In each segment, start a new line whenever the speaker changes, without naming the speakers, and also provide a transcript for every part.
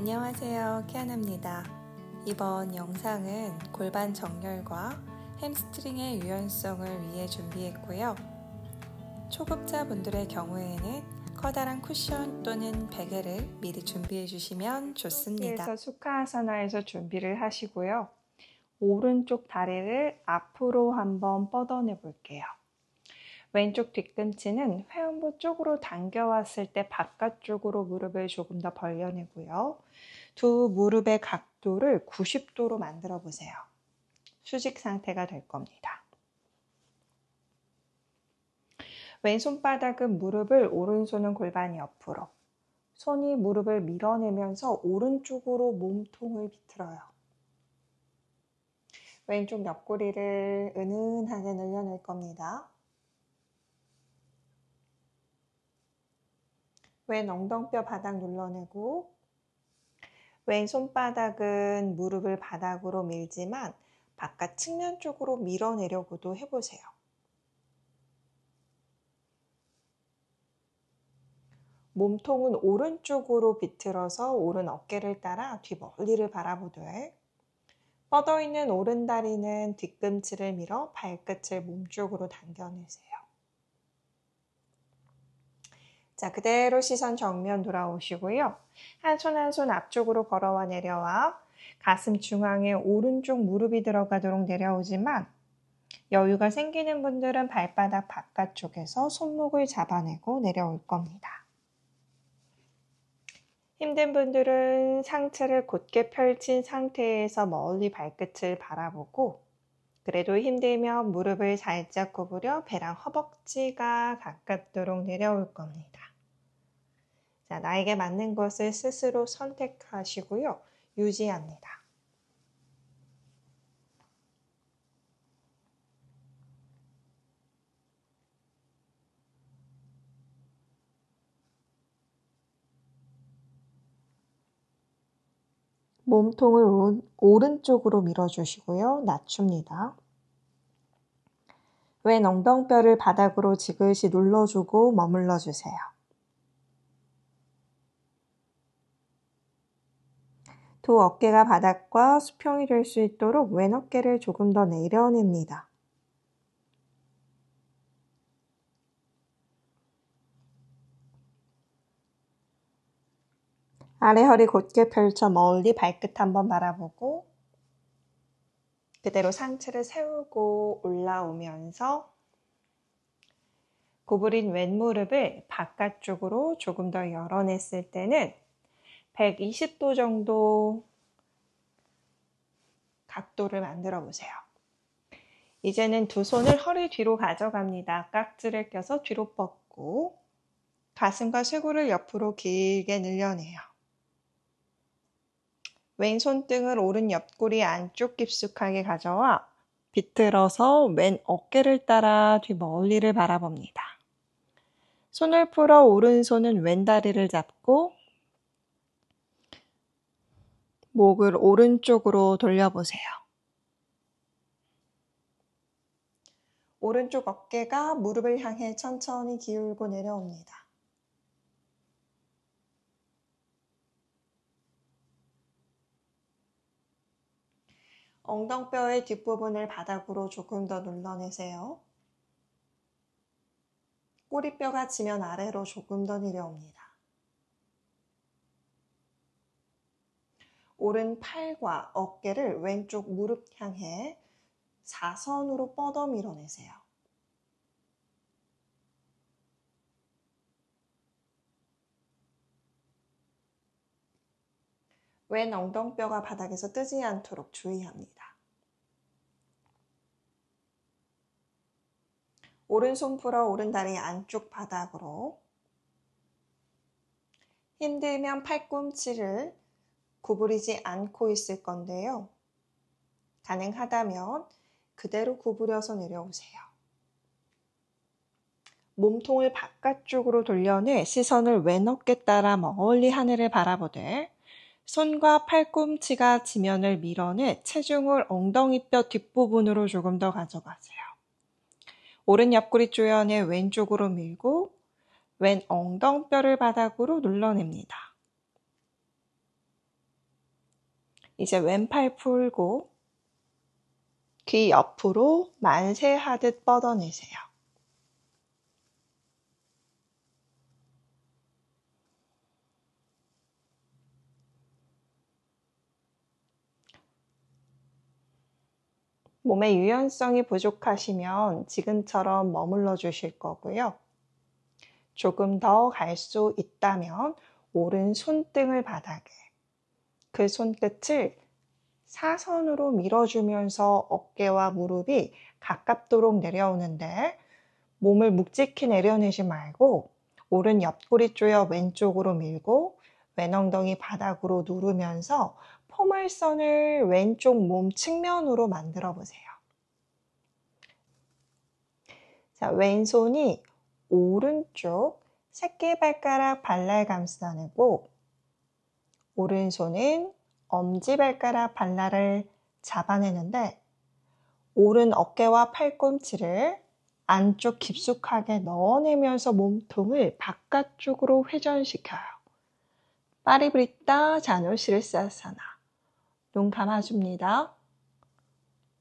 안녕하세요, 키아나입니다. 이번 영상은 골반 정렬과 햄스트링의 유연성을 위해 준비했고요. 초급자분들의 경우에는 커다란 쿠션 또는 베개를 미리 준비해 주시면 좋습니다.
그래서 수카아사나에서 준비를 하시고요. 오른쪽 다리를 앞으로 한번 뻗어내 볼게요. 왼쪽 뒤꿈치는 회음부 쪽으로 당겨왔을 때 바깥쪽으로 무릎을 조금 더 벌려내고요. 두 무릎의 각도를 90도로 만들어 보세요. 수직 상태가 될 겁니다. 왼손바닥은 무릎을, 오른손은 골반 옆으로. 손이 무릎을 밀어내면서 오른쪽으로 몸통을 비틀어요. 왼쪽 옆구리를 은은하게 늘려낼 겁니다. 왼 엉덩뼈 바닥 눌러내고 왼손바닥은 무릎을 바닥으로 밀지만 바깥 측면 쪽으로 밀어내려고도 해보세요. 몸통은 오른쪽으로 비틀어서 오른 어깨를 따라 뒷머리를 바라보되 뻗어있는 오른다리는 뒤꿈치를 밀어 발끝을 몸쪽으로 당겨내세요. 자, 그대로 시선 정면 돌아오시고요. 한 손 한 손 앞쪽으로 걸어와 내려와 가슴 중앙에 오른쪽 무릎이 들어가도록 내려오지만 여유가 생기는 분들은 발바닥 바깥쪽에서 손목을 잡아내고 내려올 겁니다. 힘든 분들은 상체를 곧게 펼친 상태에서 멀리 발끝을 바라보고 그래도 힘들면 무릎을 살짝 구부려 배랑 허벅지가 가깝도록 내려올 겁니다. 자, 나에게 맞는 것을 스스로 선택하시고요. 유지합니다. 몸통을 오른쪽으로 밀어주시고요. 낮춥니다. 왼 엉덩뼈를 바닥으로 지그시 눌러주고 머물러 주세요. 두 어깨가 바닥과 수평이 될 수 있도록 왼 어깨를 조금 더 내려냅니다. 아래 허리 곧게 펼쳐 멀리 발끝 한번 바라보고 그대로 상체를 세우고 올라오면서 구부린 왼무릎을 바깥쪽으로 조금 더 열어냈을 때는 120도 정도 각도를 만들어 보세요. 이제는 두 손을 허리 뒤로 가져갑니다. 깍지를 껴서 뒤로 뻗고 가슴과 쇄골을 옆으로 길게 늘려내요. 왼 손등을 오른 옆구리 안쪽 깊숙하게 가져와 비틀어서 왼 어깨를 따라 뒷멀리를 바라봅니다. 손을 풀어 오른손은 왼 다리를 잡고 목을 오른쪽으로 돌려보세요. 오른쪽 어깨가 무릎을 향해 천천히 기울고 내려옵니다. 엉덩뼈의 뒷부분을 바닥으로 조금 더 눌러내세요. 꼬리뼈가 지면 아래로 조금 더 내려옵니다. 오른 팔과 어깨를 왼쪽 무릎 향해 사선으로 뻗어 밀어내세요. 왼 엉덩뼈가 바닥에서 뜨지 않도록 주의합니다. 오른손 풀어 오른다리 안쪽 바닥으로 힘들면 팔꿈치를 구부리지 않고 있을 건데요. 가능하다면 그대로 구부려서 내려오세요. 몸통을 바깥쪽으로 돌려내 시선을 왼 어깨 따라 멀리 하늘을 바라보되 손과 팔꿈치가 지면을 밀어내 체중을 엉덩이뼈 뒷부분으로 조금 더 가져가세요. 오른 옆구리 조여내 왼쪽으로 밀고 왼 엉덩뼈를 바닥으로 눌러냅니다. 이제 왼팔 풀고 귀 옆으로 만세하듯 뻗어내세요. 몸의 유연성이 부족하시면 지금처럼 머물러 주실 거고요. 조금 더 갈 수 있다면 오른 손등을 바닥에, 그 손끝을 사선으로 밀어주면서 어깨와 무릎이 가깝도록 내려오는데 몸을 묵직히 내려내지 말고 오른 옆구리 조여 왼쪽으로 밀고 왼 엉덩이 바닥으로 누르면서 포물선을 왼쪽 몸 측면으로 만들어 보세요. 자, 왼손이 오른쪽 새끼발가락 발날 감싸내고 오른손은 엄지발가락 발날을 잡아내는데 오른 어깨와 팔꿈치를 안쪽 깊숙하게 넣어내면서 몸통을 바깥쪽으로 회전시켜요. 파리브리타 자누시르사사나. 눈 감아줍니다.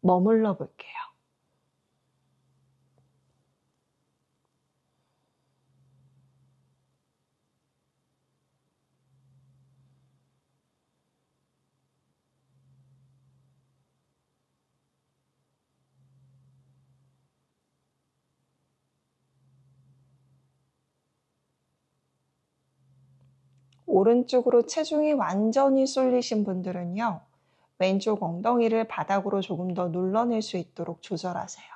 머물러 볼게요. 오른쪽으로 체중이 완전히 쏠리신 분들은요, 왼쪽 엉덩이를 바닥으로 조금 더 눌러낼 수 있도록 조절하세요.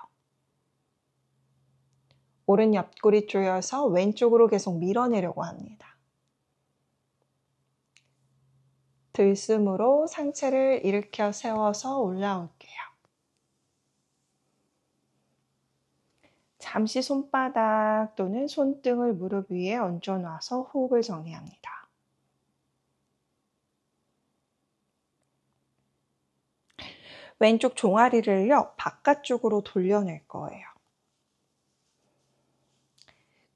오른 옆구리 조여서 왼쪽으로 계속 밀어내려고 합니다. 들숨으로 상체를 일으켜 세워서 올라올게요. 잠시 손바닥 또는 손등을 무릎 위에 얹어놔서 호흡을 정리합니다. 왼쪽 종아리를요, 바깥쪽으로 돌려낼 거예요.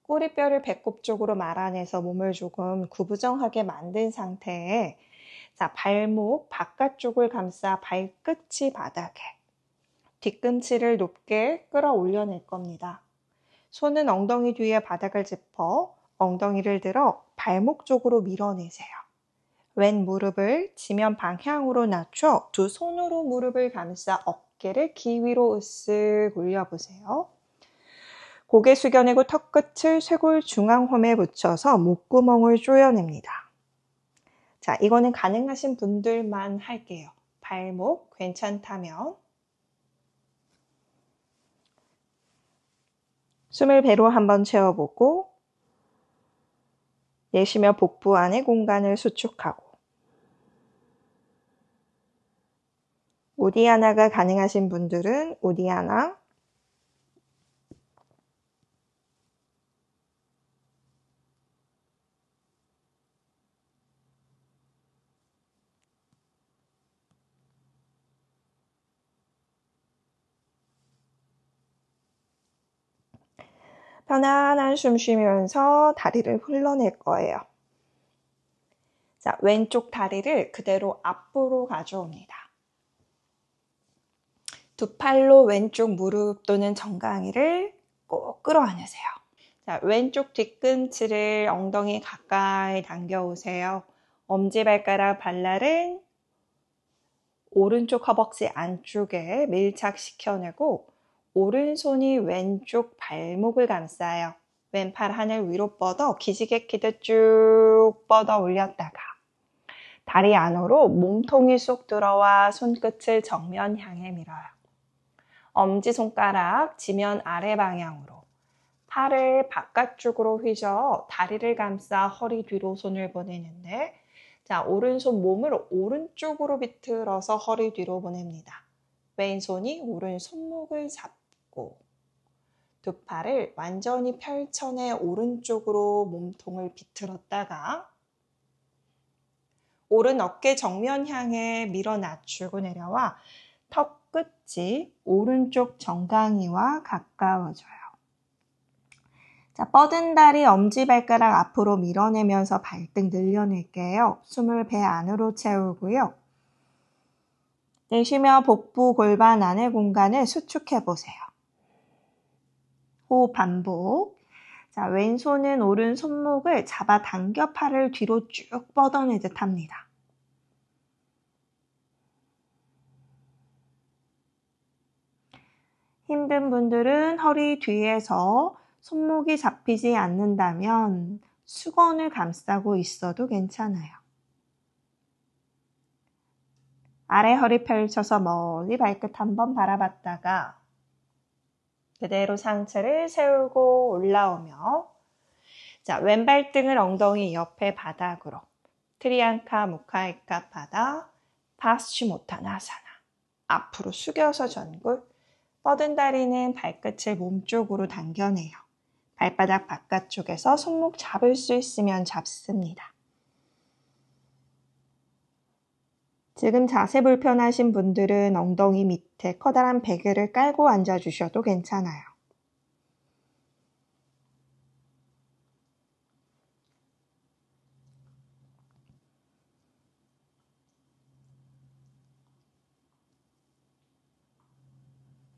꼬리뼈를 배꼽 쪽으로 말아내서 몸을 조금 구부정하게 만든 상태에 자, 발목 바깥쪽을 감싸 발끝이 바닥에 뒤꿈치를 높게 끌어올려낼 겁니다. 손은 엉덩이 뒤에 바닥을 짚어 엉덩이를 들어 발목 쪽으로 밀어내세요. 왼 무릎을 지면 방향으로 낮춰 두 손으로 무릎을 감싸 어깨를 기 위로 으쓱 올려보세요. 고개 숙여내고 턱끝을 쇄골 중앙홈에 붙여서 목구멍을 조여냅니다. 자, 이거는 가능하신 분들만 할게요. 발목 괜찮다면 숨을 배로 한번 채워보고 내쉬며 복부 안의 공간을 수축하고 우디아나가 가능하신 분들은 우디아나 편안한 숨 쉬면서 다리를 흘러낼 거예요. 자, 왼쪽 다리를 그대로 앞으로 가져옵니다. 두 팔로 왼쪽 무릎 또는 정강이를 꼭 끌어안으세요. 자, 왼쪽 뒤꿈치를 엉덩이 가까이 당겨오세요. 엄지발가락 발날은 오른쪽 허벅지 안쪽에 밀착시켜내고 오른손이 왼쪽 발목을 감싸요. 왼팔 하늘 위로 뻗어 기지개 키듯 쭉 뻗어 올렸다가 다리 안으로 몸통이 쏙 들어와 손끝을 정면 향해 밀어요. 엄지손가락 지면 아래 방향으로 팔을 바깥쪽으로 휘저 다리를 감싸 허리 뒤로 손을 보내는데 자, 오른손 몸을 오른쪽으로 비틀어서 허리 뒤로 보냅니다. 왼손이 오른 손목을 잡고 두 팔을 완전히 펼쳐내 오른쪽으로 몸통을 비틀었다가 오른 어깨 정면 향해 밀어 낮추고 내려와 턱 끝이 오른쪽 정강이와 가까워져요. 자, 뻗은 다리 엄지발가락 앞으로 밀어내면서 발등 늘려낼게요. 숨을 배 안으로 채우고요. 내쉬며 복부 골반 안의 공간을 수축해 보세요. 호흡 반복. 자, 왼손은 오른 손목을 잡아당겨 팔을 뒤로 쭉 뻗어내듯 합니다. 힘든 분들은 허리 뒤에서 손목이 잡히지 않는다면 수건을 감싸고 있어도 괜찮아요. 아래 허리 펼쳐서 멀리 발끝 한번 바라봤다가 그대로 상체를 세우고 올라오며 자, 왼발등을 엉덩이 옆에 바닥으로 트리앙카 무카이카 바다 파스치모타나사나 앞으로 숙여서 전굴 뻗은 다리는 발끝을 몸쪽으로 당겨내요. 발바닥 바깥쪽에서 손목 잡을 수 있으면 잡습니다. 지금 자세 불편하신 분들은 엉덩이 밑에 커다란 베개를 깔고 앉아주셔도 괜찮아요.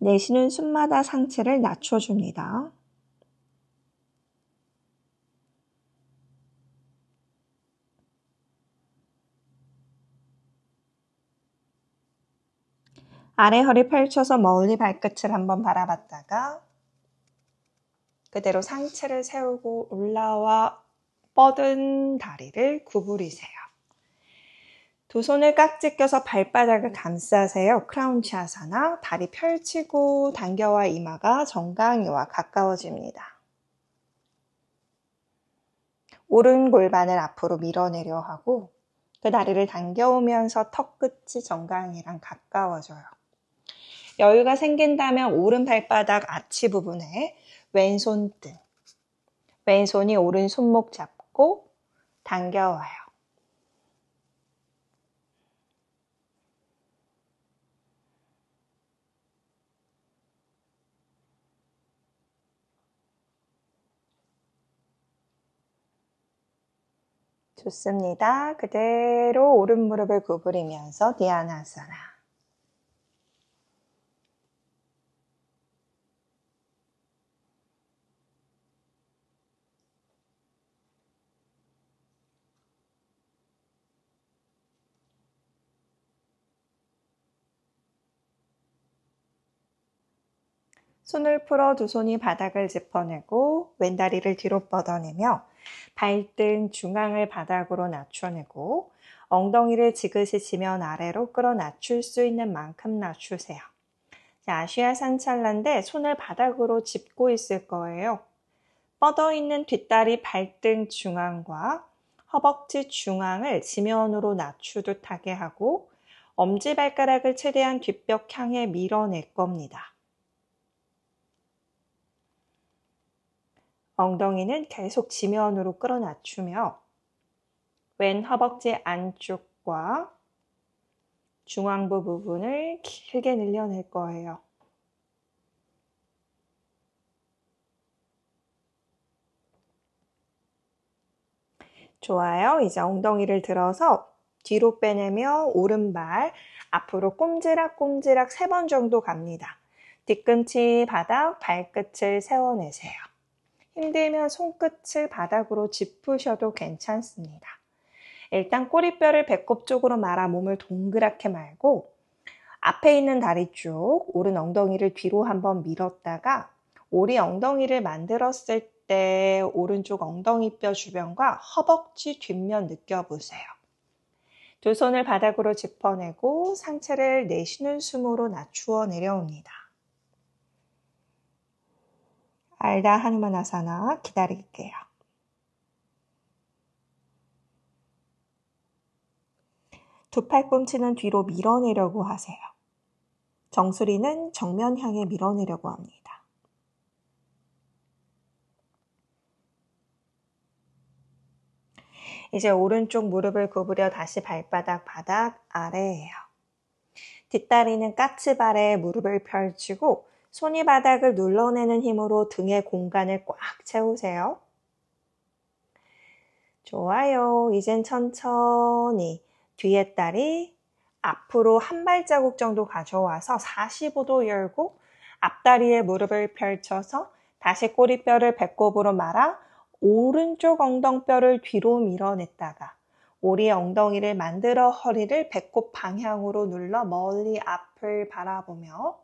내쉬는 숨마다 상체를 낮춰줍니다. 아래 허리 펼쳐서 멀리 발끝을 한번 바라봤다가 그대로 상체를 세우고 올라와 뻗은 다리를 구부리세요. 두 손을 깍지 껴서 발바닥을 감싸세요. 크라운치 아사나. 다리 펼치고 당겨와 이마가 정강이와 가까워집니다. 오른 골반을 앞으로 밀어내려 하고 그 다리를 당겨오면서 턱끝이 정강이랑 가까워져요. 여유가 생긴다면 오른 발바닥 아치 부분에 왼손 등, 왼손이 오른 손목 잡고 당겨와요. 좋습니다. 그대로 오른 무릎을 구부리면서 디아나사나. 손을 풀어 두 손이 바닥을 짚어내고 왼다리를 뒤로 뻗어내며 발등 중앙을 바닥으로 낮춰내고 엉덩이를 지그시 지면 아래로 끌어 낮출 수 있는 만큼 낮추세요. 자, 아시아 산찰란데 손을 바닥으로 짚고 있을 거예요. 뻗어있는 뒷다리 발등 중앙과 허벅지 중앙을 지면으로 낮추듯 하게 하고 엄지발가락을 최대한 뒷벽 향해 밀어낼 겁니다. 엉덩이는 계속 지면으로 끌어 낮추며 왼 허벅지 안쪽과 중앙부 부분을 길게 늘려낼 거예요. 좋아요. 이제 엉덩이를 들어서 뒤로 빼내며 오른발 앞으로 꼼지락꼼지락 3번 정도 갑니다. 뒤꿈치 바닥, 발끝을 세워내세요. 힘들면 손끝을 바닥으로 짚으셔도 괜찮습니다. 일단 꼬리뼈를 배꼽 쪽으로 말아 몸을 동그랗게 말고 앞에 있는 다리 쪽 오른 엉덩이를 뒤로 한번 밀었다가 오리 엉덩이를 만들었을 때 오른쪽 엉덩이뼈 주변과 허벅지 뒷면 느껴보세요. 두 손을 바닥으로 짚어내고 상체를 내쉬는 숨으로 낮추어 내려옵니다. 알다 하누마나사나 기다릴게요. 두 팔꿈치는 뒤로 밀어내려고 하세요. 정수리는 정면 향해 밀어내려고 합니다. 이제 오른쪽 무릎을 구부려 다시 발바닥 바닥 아래에요. 뒷다리는 까치발에 무릎을 펼치고 손이 바닥을 눌러내는 힘으로 등의 공간을 꽉 채우세요. 좋아요. 이젠 천천히 뒤에 다리 앞으로 한 발자국 정도 가져와서 45도 열고 앞다리에 무릎을 펼쳐서 다시 꼬리뼈를 배꼽으로 말아 오른쪽 엉덩뼈를 뒤로 밀어냈다가 오리 엉덩이를 만들어 허리를 배꼽 방향으로 눌러 멀리 앞을 바라보며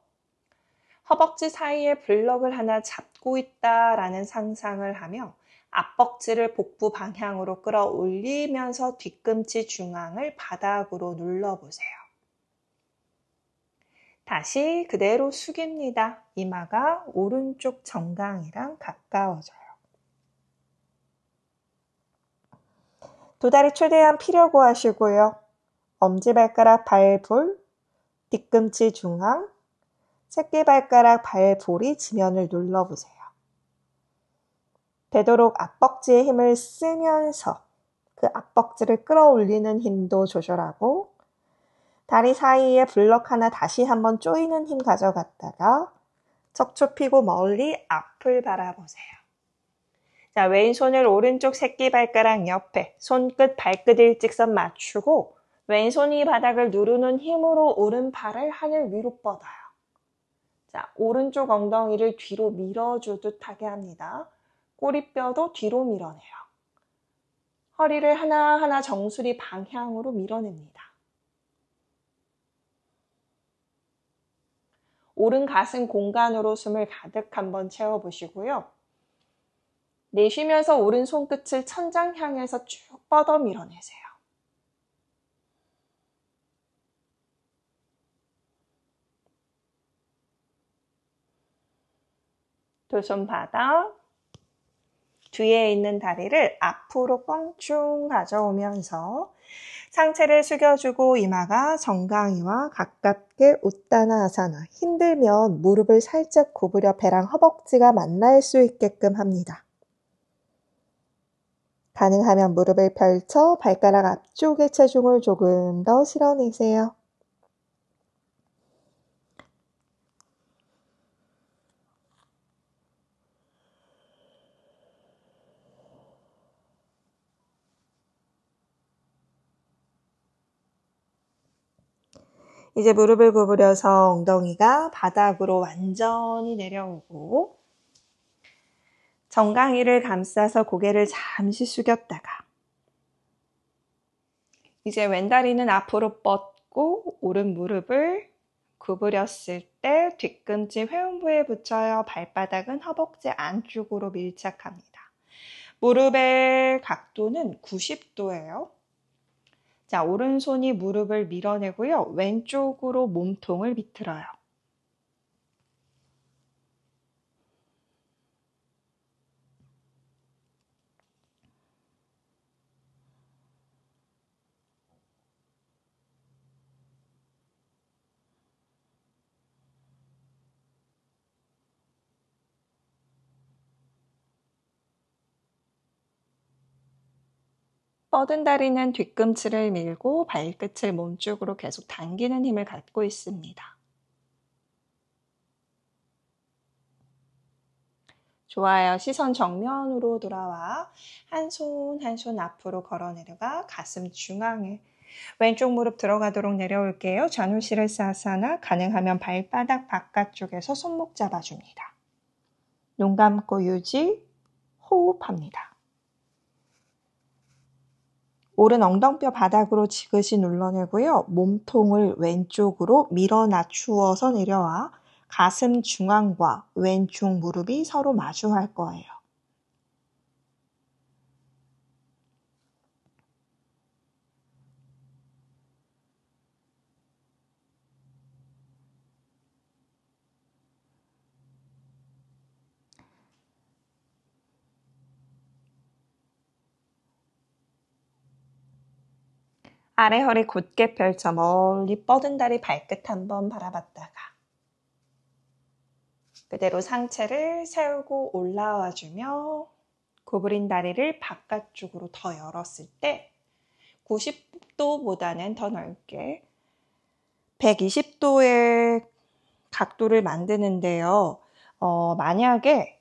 허벅지 사이에 블럭을 하나 잡고 있다라는 상상을 하며 앞벅지를 복부 방향으로 끌어올리면서 뒤꿈치 중앙을 바닥으로 눌러보세요. 다시 그대로 숙입니다. 이마가 오른쪽 정강이랑 가까워져요. 두 다리 최대한 피려고 하시고요. 엄지발가락 발볼, 뒤꿈치 중앙, 새끼발가락 발볼이 지면을 눌러보세요. 되도록 앞벅지에 힘을 쓰면서 그 앞벅지를 끌어올리는 힘도 조절하고 다리 사이에 블럭 하나 다시 한번 조이는 힘 가져갔다가 척추 펴고 멀리 앞을 바라보세요. 자, 왼손을 오른쪽 새끼발가락 옆에 손끝 발끝 일직선 맞추고 왼손이 바닥을 누르는 힘으로 오른팔을 하늘 위로 뻗어요. 자, 오른쪽 엉덩이를 뒤로 밀어주듯 하게 합니다. 꼬리뼈도 뒤로 밀어내요. 허리를 하나하나 정수리 방향으로 밀어냅니다. 오른 가슴 공간으로 숨을 가득 한번 채워보시고요. 내쉬면서 오른 손끝을 천장 향해서 쭉 뻗어 밀어내세요. 두 손 바닥, 뒤에 있는 다리를 앞으로 껑충 가져오면서 상체를 숙여주고 이마가 정강이와 가깝게 우타나아사나. 힘들면 무릎을 살짝 구부려 배랑 허벅지가 만날 수 있게끔 합니다. 가능하면 무릎을 펼쳐 발가락 앞쪽에 체중을 조금 더 실어내세요. 이제 무릎을 구부려서 엉덩이가 바닥으로 완전히 내려오고 정강이를 감싸서 고개를 잠시 숙였다가 이제 왼다리는 앞으로 뻗고 오른 무릎을 구부렸을 때 뒤꿈치 회음부에 붙여요. 발바닥은 허벅지 안쪽으로 밀착합니다. 무릎의 각도는 90도예요. 자, 오른손이 무릎을 밀어내고요. 왼쪽으로 몸통을 비틀어요. 뻗은 다리는 뒤꿈치를 밀고 발끝을 몸쪽으로 계속 당기는 힘을 갖고 있습니다. 좋아요. 시선 정면으로 돌아와 한 손 한 손 앞으로 걸어 내려가 가슴 중앙에 왼쪽 무릎 들어가도록 내려올게요. 자누시르사사나. 가능하면 발바닥 바깥쪽에서 손목 잡아줍니다. 눈 감고 유지, 호흡합니다. 오른 엉덩뼈 바닥으로 지그시 눌러내고요. 몸통을 왼쪽으로 밀어 낮추어서 내려와 가슴 중앙과 왼쪽 무릎이 서로 마주할 거예요. 아래 허리 곧게 펼쳐 멀리 뻗은 다리 발끝 한번 바라봤다가 그대로 상체를 세우고 올라와주며 구부린 다리를 바깥쪽으로 더 열었을 때 90도보다는 더 넓게 120도의 각도를 만드는데요. 만약에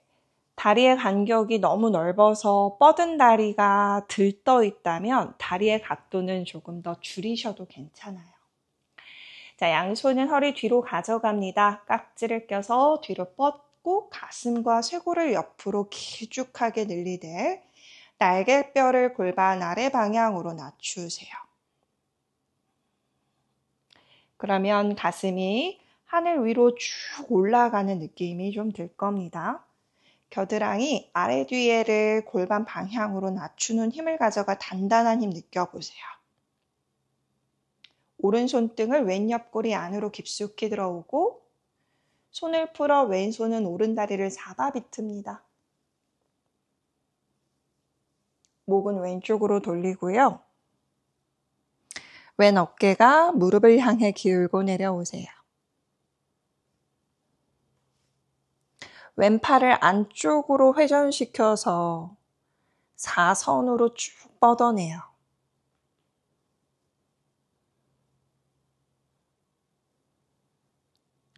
다리의 간격이 너무 넓어서 뻗은 다리가 들떠 있다면 다리의 각도는 조금 더 줄이셔도 괜찮아요. 자, 양손은 허리 뒤로 가져갑니다. 깍지를 껴서 뒤로 뻗고 가슴과 쇄골을 옆으로 길쭉하게 늘리되 날개뼈를 골반 아래 방향으로 낮추세요. 그러면 가슴이 하늘 위로 쭉 올라가는 느낌이 좀 들 겁니다. 겨드랑이 아래 뒤에를 골반 방향으로 낮추는 힘을 가져가 단단한 힘 느껴보세요. 오른손등을 왼 옆구리 안으로 깊숙이 들어오고 손을 풀어 왼손은 오른다리를 잡아 비틉니다. 목은 왼쪽으로 돌리고요. 왼 어깨가 무릎을 향해 기울고 내려오세요. 왼팔을 안쪽으로 회전시켜서 사선으로 쭉 뻗어내요.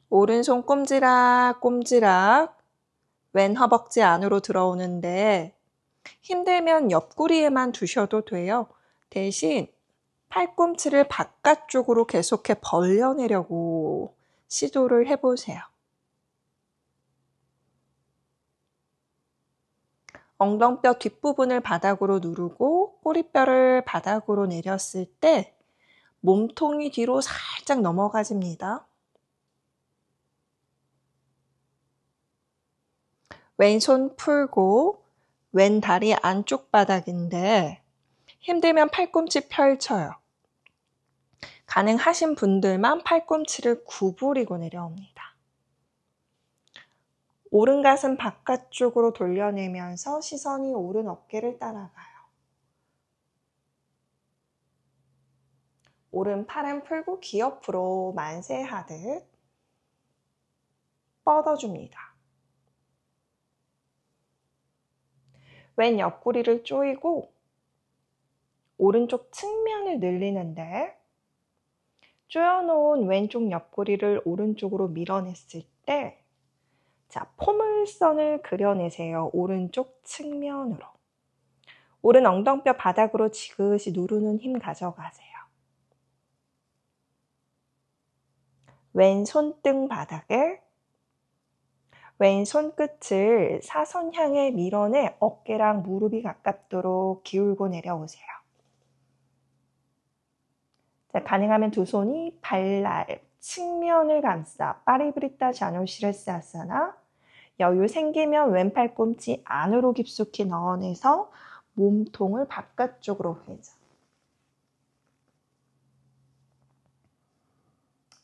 오른손 꼼지락꼼지락 왼 허벅지 안으로 들어오는데 힘들면 옆구리에만 두셔도 돼요. 대신 팔꿈치를 바깥쪽으로 계속해 벌려내려고 시도를 해보세요. 엉덩뼈 뒷부분을 바닥으로 누르고 꼬리뼈를 바닥으로 내렸을 때 몸통이 뒤로 살짝 넘어가집니다. 왼손 풀고 왼 다리 안쪽 바닥인데 힘들면 팔꿈치 펼쳐요. 가능하신 분들만 팔꿈치를 구부리고 내려옵니다. 오른 가슴 바깥쪽으로 돌려내면서 시선이 오른 어깨를 따라가요. 오른 팔은 풀고 귀 옆으로 만세하듯 뻗어줍니다. 왼 옆구리를 조이고 오른쪽 측면을 늘리는데 조여놓은 왼쪽 옆구리를 오른쪽으로 밀어냈을 때 자, 포물선을 그려내세요. 오른쪽 측면으로. 오른 엉덩뼈 바닥으로 지그시 누르는 힘 가져가세요. 왼 손등 바닥에 왼 손끝을 사선 향해 밀어내 어깨랑 무릎이 가깝도록 기울고 내려오세요. 자, 가능하면 두 손이 발날, 측면을 감싸 파리브리타 자누시레스아사나 여유 생기면 왼팔 꿈치 안으로 깊숙이 넣어내서 몸통을 바깥쪽으로 회전.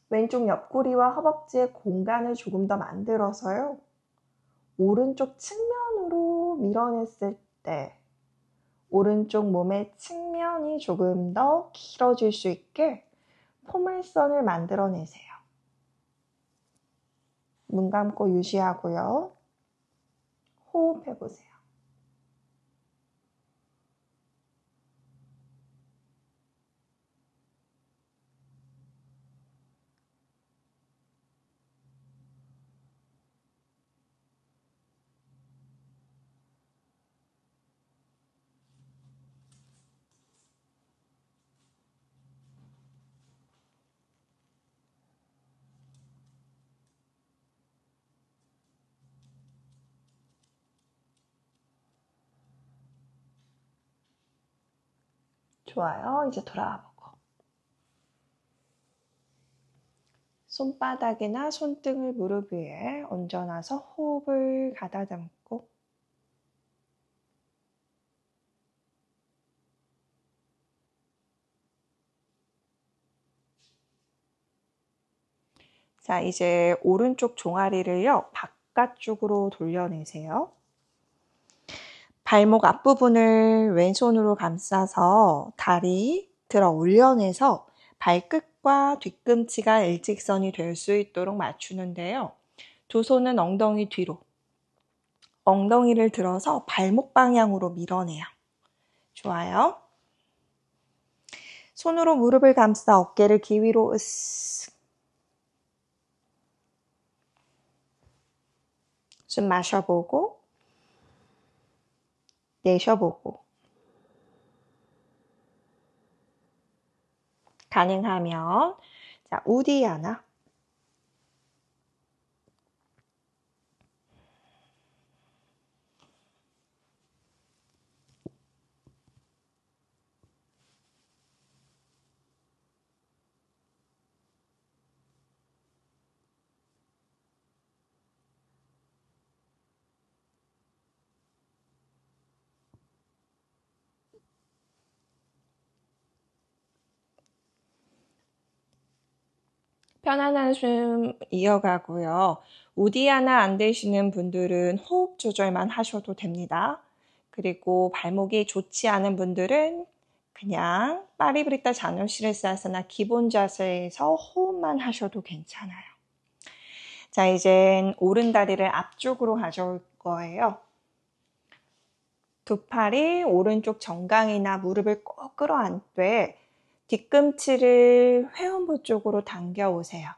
왼쪽 옆구리와 허벅지의 공간을 조금 더 만들어서요. 오른쪽 측면으로 밀어냈을 때 오른쪽 몸의 측면이 조금 더 길어질 수 있게 포물선을 만들어내세요. 눈 감고 유지하고요. 호흡해보세요. 좋아요. 이제 돌아와 보고. 손바닥이나 손등을 무릎 위에 얹어놔서 호흡을 가다듬고 자, 이제 오른쪽 종아리를요. 바깥쪽으로 돌려내세요. 발목 앞부분을 왼손으로 감싸서 다리 들어 올려내서 발끝과 뒤꿈치가 일직선이 될 수 있도록 맞추는데요. 두 손은 엉덩이 뒤로, 엉덩이를 들어서 발목 방향으로 밀어내요. 좋아요. 손으로 무릎을 감싸 어깨를 귀 위로 으쓱. 숨 마셔보고 내쉬어보고 가능하면 자, 우디아나. 편안한 숨 이어가고요. 우디아나 안 되시는 분들은 호흡 조절만 하셔도 됩니다. 그리고 발목이 좋지 않은 분들은 그냥 파리브리타 자누시르사사나 기본 자세에서 호흡만 하셔도 괜찮아요. 자, 이젠 오른 다리를 앞쪽으로 가져올 거예요. 두 팔이 오른쪽 정강이나 무릎을 꼭 끌어안되 뒤꿈치를 회음부 쪽으로 당겨오세요.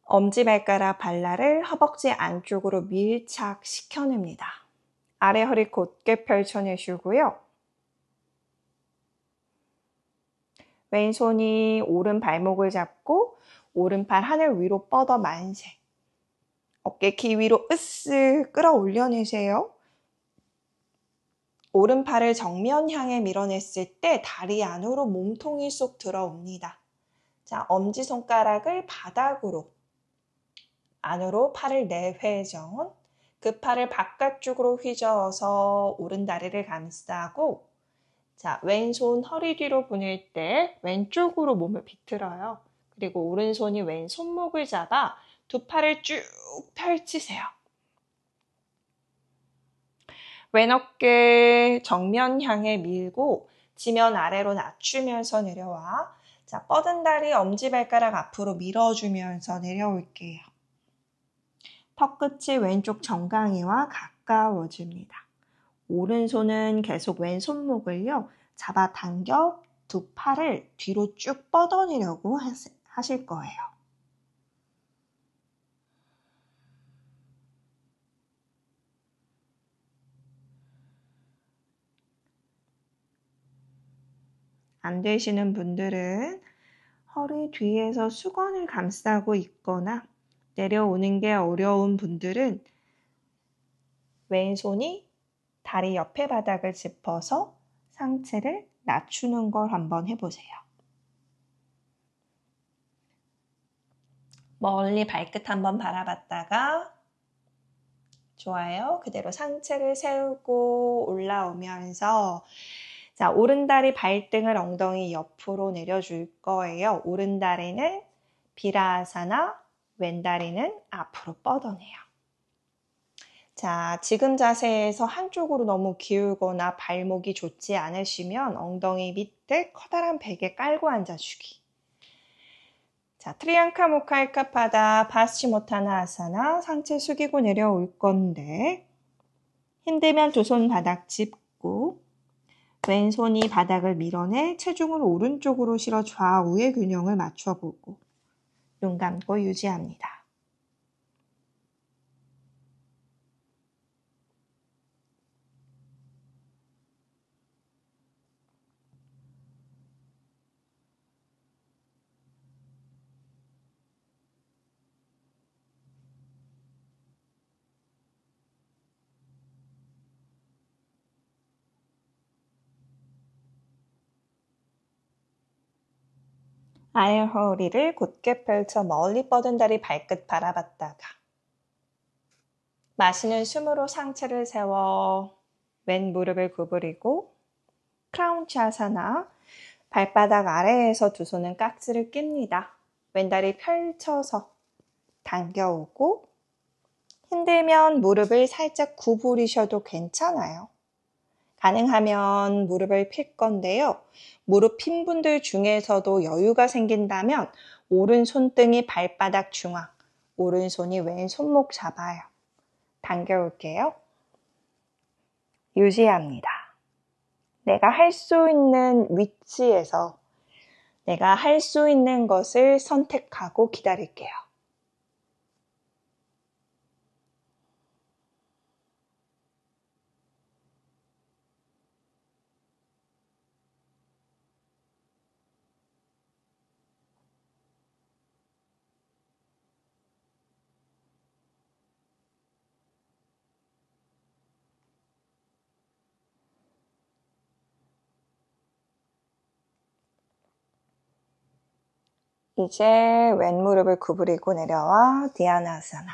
엄지발가락 발라를 허벅지 안쪽으로 밀착 시켜냅니다. 아래 허리 곧게 펼쳐내시고요. 왼손이 오른 발목을 잡고 오른팔 하늘 위로 뻗어 만세. 어깨 기 위로 으쓱 끌어올려내세요. 오른팔을 정면 향해 밀어냈을 때 다리 안으로 몸통이 쏙 들어옵니다. 자, 엄지손가락을 바닥으로 안으로 팔을 내회전, 그 팔을 바깥쪽으로 휘저어서 오른 다리를 감싸고 자, 왼손 허리 뒤로 보낼 때 왼쪽으로 몸을 비틀어요. 그리고 오른손이 왼손목을 잡아 두 팔을 쭉 펼치세요. 왼어깨 정면 향해 밀고 지면 아래로 낮추면서 내려와. 자, 뻗은 다리 엄지발가락 앞으로 밀어주면서 내려올게요. 턱끝이 왼쪽 정강이와 가까워집니다. 오른손은 계속 왼손목을요, 잡아당겨 두 팔을 뒤로 쭉 뻗어내려고 하실 거예요. 안 되시는 분들은 허리 뒤에서 수건을 감싸고 있거나 내려오는 게 어려운 분들은 왼손이 다리 옆에 바닥을 짚어서 상체를 낮추는 걸 한번 해보세요. 멀리 발끝 한번 바라봤다가 좋아요. 그대로 상체를 세우고 올라오면서 자, 오른다리 발등을 엉덩이 옆으로 내려줄 거예요. 오른다리는 비라아사나, 왼다리는 앞으로 뻗어내요. 자, 지금 자세에서 한쪽으로 너무 기울거나 발목이 좋지 않으시면 엉덩이 밑에 커다란 베개 깔고 앉아주기. 자, 트리앙카 무카이카파다 바스치모타나 아사나 상체 숙이고 내려올 건데 힘들면 두 손 바닥 짚고 왼손이 바닥을 밀어내 체중을 오른쪽으로 실어 좌우의 균형을 맞춰보고 눈 감고 유지합니다. 아래 허리를 곧게 펼쳐 멀리 뻗은 다리 발끝 바라봤다가 마시는 숨으로 상체를 세워 왼 무릎을 구부리고 크라운치 아사나 발바닥 아래에서 두 손은 깍지를 낍니다. 왼다리 펼쳐서 당겨오고 힘들면 무릎을 살짝 구부리셔도 괜찮아요. 가능하면 무릎을 필 건데요. 무릎 핀 분들 중에서도 여유가 생긴다면 오른 손등이 발바닥 중앙, 오른손이 왼손목 잡아요. 당겨올게요. 유지합니다. 내가 할 수 있는 위치에서 내가 할 수 있는 것을 선택하고 기다릴게요. 이제 왼 무릎을 구부리고 내려와 디아나아사나.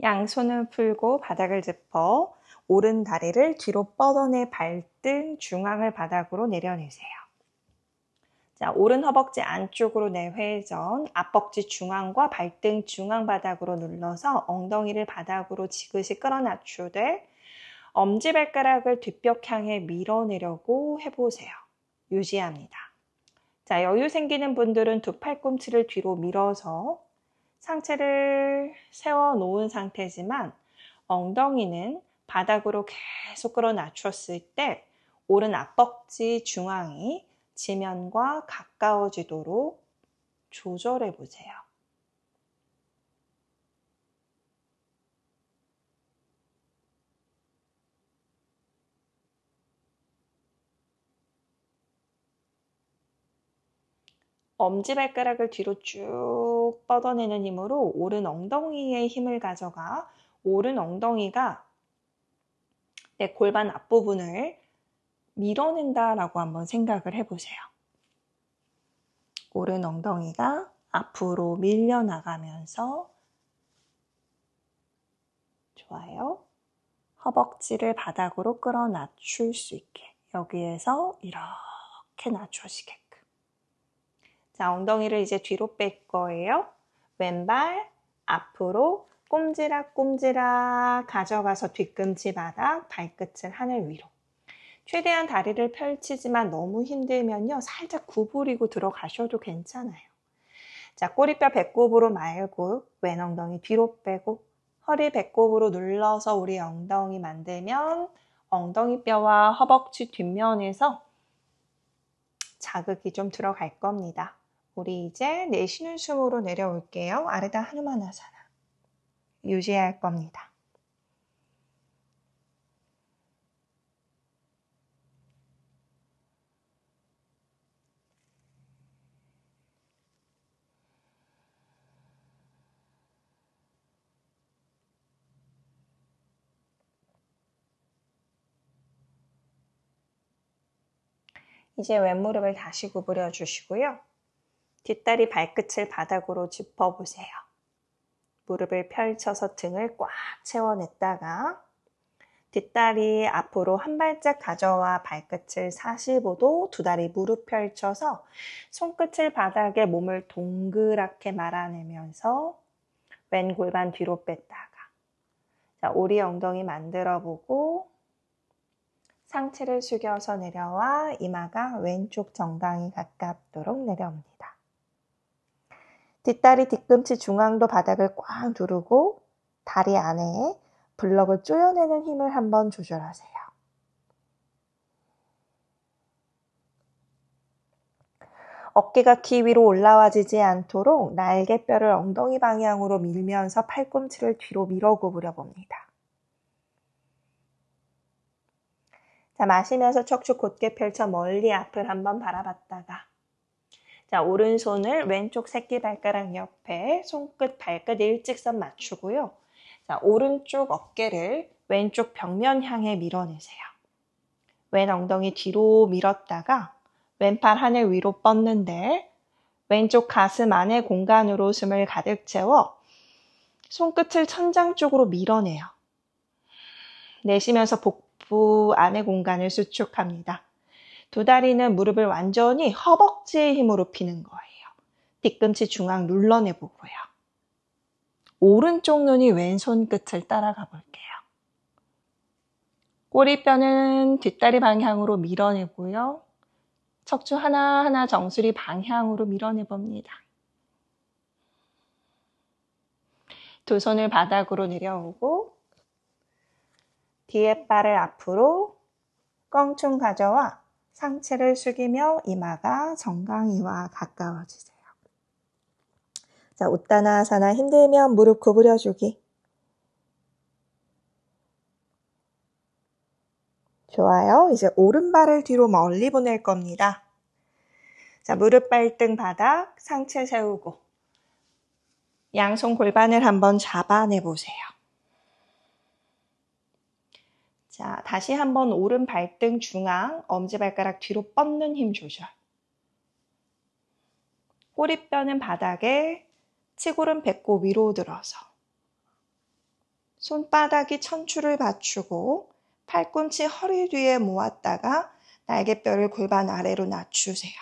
양손을 풀고 바닥을 짚어 오른 다리를 뒤로 뻗어내 발등 중앙을 바닥으로 내려내세요. 자, 오른 허벅지 안쪽으로 내회전, 앞벅지 중앙과 발등 중앙 바닥으로 눌러서 엉덩이를 바닥으로 지그시 끌어낮추되 엄지발가락을 뒷벽 향해 밀어내려고 해보세요. 유지합니다. 자, 여유 생기는 분들은 두 팔꿈치를 뒤로 밀어서 상체를 세워놓은 상태지만 엉덩이는 바닥으로 계속 끌어낮췄을 때 오른 앞벅지 중앙이 지면과 가까워지도록 조절해 보세요. 엄지발가락을 뒤로 쭉 뻗어내는 힘으로 오른 엉덩이에 힘을 가져가 오른 엉덩이가 내 골반 앞부분을 밀어낸다라고 한번 생각을 해보세요. 오른 엉덩이가 앞으로 밀려나가면서 좋아요. 허벅지를 바닥으로 끌어 낮출 수 있게 여기에서 이렇게 낮춰지게끔. 자, 엉덩이를 이제 뒤로 뺄 거예요. 왼발 앞으로 꼼지락꼼지락 가져가서 뒤꿈치 바닥, 발끝을 하늘 위로. 최대한 다리를 펼치지만 너무 힘들면요. 살짝 구부리고 들어가셔도 괜찮아요. 자, 꼬리뼈 배꼽으로 말고 왼 엉덩이 뒤로 빼고 허리 배꼽으로 눌러서 우리 엉덩이 만들면 엉덩이뼈와 허벅지 뒷면에서 자극이 좀 들어갈 겁니다. 우리 이제 내쉬는 숨으로 내려올게요. 아르다 하누마나사나 유지할 겁니다. 이제 왼무릎을 다시 구부려 주시고요. 뒷다리 발끝을 바닥으로 짚어보세요. 무릎을 펼쳐서 등을 꽉 채워냈다가 뒷다리 앞으로 한 발짝 가져와 발끝을 45도 두 다리 무릎 펼쳐서 손끝을 바닥에 몸을 동그랗게 말아내면서 왼 골반 뒤로 뺐다가 자, 오리 엉덩이 만들어보고 상체를 숙여서 내려와 이마가 왼쪽 정강이 가깝도록 내려옵니다. 뒷다리 뒤꿈치 중앙도 바닥을 꽉 누르고 다리 안에 블럭을 조여내는 힘을 한번 조절하세요. 어깨가 키 위로 올라와지지 않도록 날개뼈를 엉덩이 방향으로 밀면서 팔꿈치를 뒤로 밀어 구부려 봅니다. 자, 마시면서 척추 곧게 펼쳐 멀리 앞을 한번 바라봤다가 자, 오른손을 왼쪽 새끼발가락 옆에 손끝 발끝 일직선 맞추고요. 자, 오른쪽 어깨를 왼쪽 벽면 향해 밀어내세요. 왼 엉덩이 뒤로 밀었다가 왼팔 하늘 위로 뻗는데 왼쪽 가슴 안에 공간으로 숨을 가득 채워 손끝을 천장 쪽으로 밀어내요. 내쉬면서 복부 안의 공간을 수축합니다. 두 다리는 무릎을 완전히 허벅지의 힘으로 피는 거예요. 뒤꿈치 중앙 눌러내보고요. 오른쪽 눈이 왼손 끝을 따라가 볼게요. 꼬리뼈는 뒷다리 방향으로 밀어내고요. 척추 하나하나 정수리 방향으로 밀어내봅니다. 두 손을 바닥으로 내려오고 뒤에 발을 앞으로 껑충 가져와 상체를 숙이며 이마가 정강이와 가까워지세요. 자, 우따나아사나 힘들면 무릎 구부려주기.
좋아요. 이제 오른발을 뒤로 멀리 보낼 겁니다. 자, 무릎 발등 바닥, 상체 세우고 양손 골반을 한번 잡아내 보세요. 자, 다시 한번 오른 발등 중앙, 엄지발가락 뒤로 뻗는 힘 조절. 꼬리뼈는 바닥에, 치골은 배꼽 위로 들어서. 손바닥이 천추를 받추고 팔꿈치 허리 뒤에 모았다가 날개뼈를 골반 아래로 낮추세요.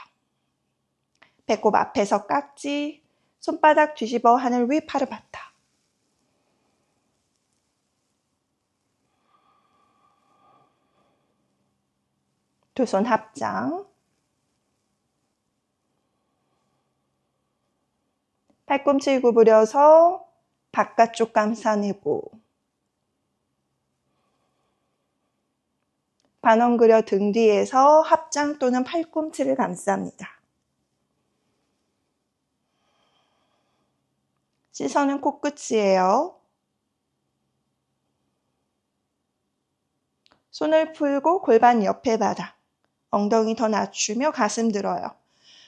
배꼽 앞에서 깍지, 손바닥 뒤집어 하늘 위 파르바타. 두 손 합장. 팔꿈치 구부려서 바깥쪽 감싸내고 반원 그려 등 뒤에서 합장 또는 팔꿈치를 감쌉니다. 시선은 코끝이에요. 손을 풀고 골반 옆에 바닥, 엉덩이 더 낮추며 가슴 들어요.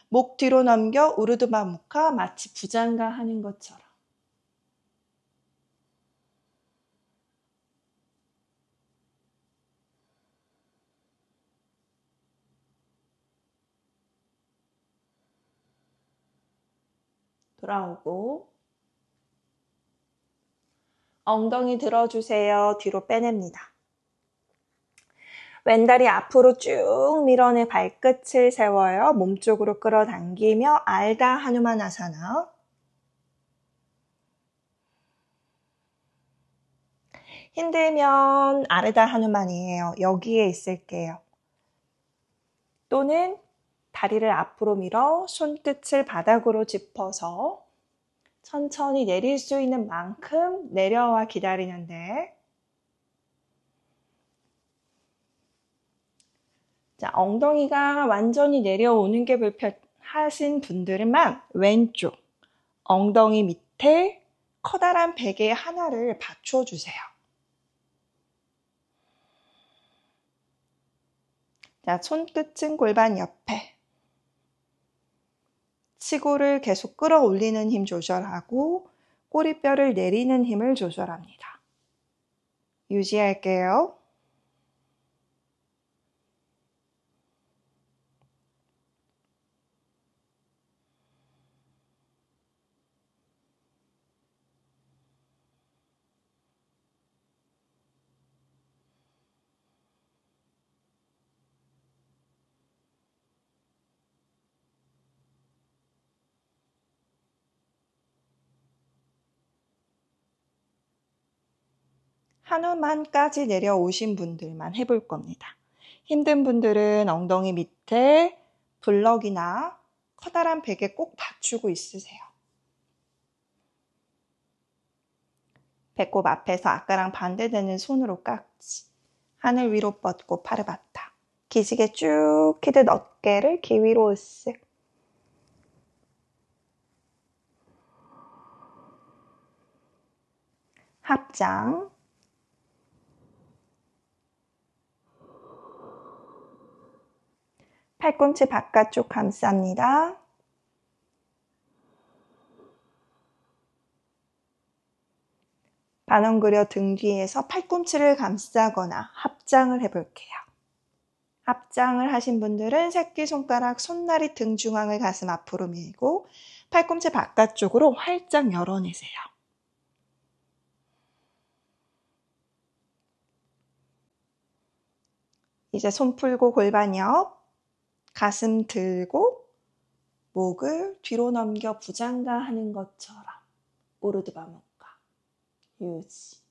목 뒤로 넘겨 우르드바무카 마치 부장가 하는 것처럼. 돌아오고 엉덩이 들어주세요. 뒤로 빼냅니다. 왼다리 앞으로 쭉 밀어내 발끝을 세워요. 몸쪽으로 끌어당기며 알다 하누마나사나. 힘들면 아르다 하누만이에요. 여기에 있을게요. 또는 다리를 앞으로 밀어 손끝을 바닥으로 짚어서 천천히 내릴 수 있는 만큼 내려와 기다리는데, 자, 엉덩이가 완전히 내려오는 게 불편하신 분들만 왼쪽 엉덩이 밑에 커다란 베개 하나를 받쳐주세요. 자, 손끝은 골반 옆에. 치골을 계속 끌어올리는 힘 조절하고 꼬리뼈를 내리는 힘을 조절합니다. 유지할게요. 하누만까지 내려오신 분들만 해볼 겁니다. 힘든 분들은 엉덩이 밑에 블럭이나 커다란 베개 꼭 받치고 있으세요. 배꼽 앞에서 아까랑 반대되는 손으로 깍지. 하늘 위로 뻗고 파르바타. 기지개 쭉 키듯 어깨를 기 위로 으쓱. 합장. 팔꿈치 바깥쪽 감쌉니다. 반원 그려 등 뒤에서 팔꿈치를 감싸거나 합장을 해볼게요. 합장을 하신 분들은 새끼손가락 손날이 등 중앙을 가슴 앞으로 밀고 팔꿈치 바깥쪽으로 활짝 열어내세요. 이제 손 풀고 골반 옆, 가슴 들고 목을 뒤로 넘겨 부장가 하는 것처럼 우르드바무카 유지.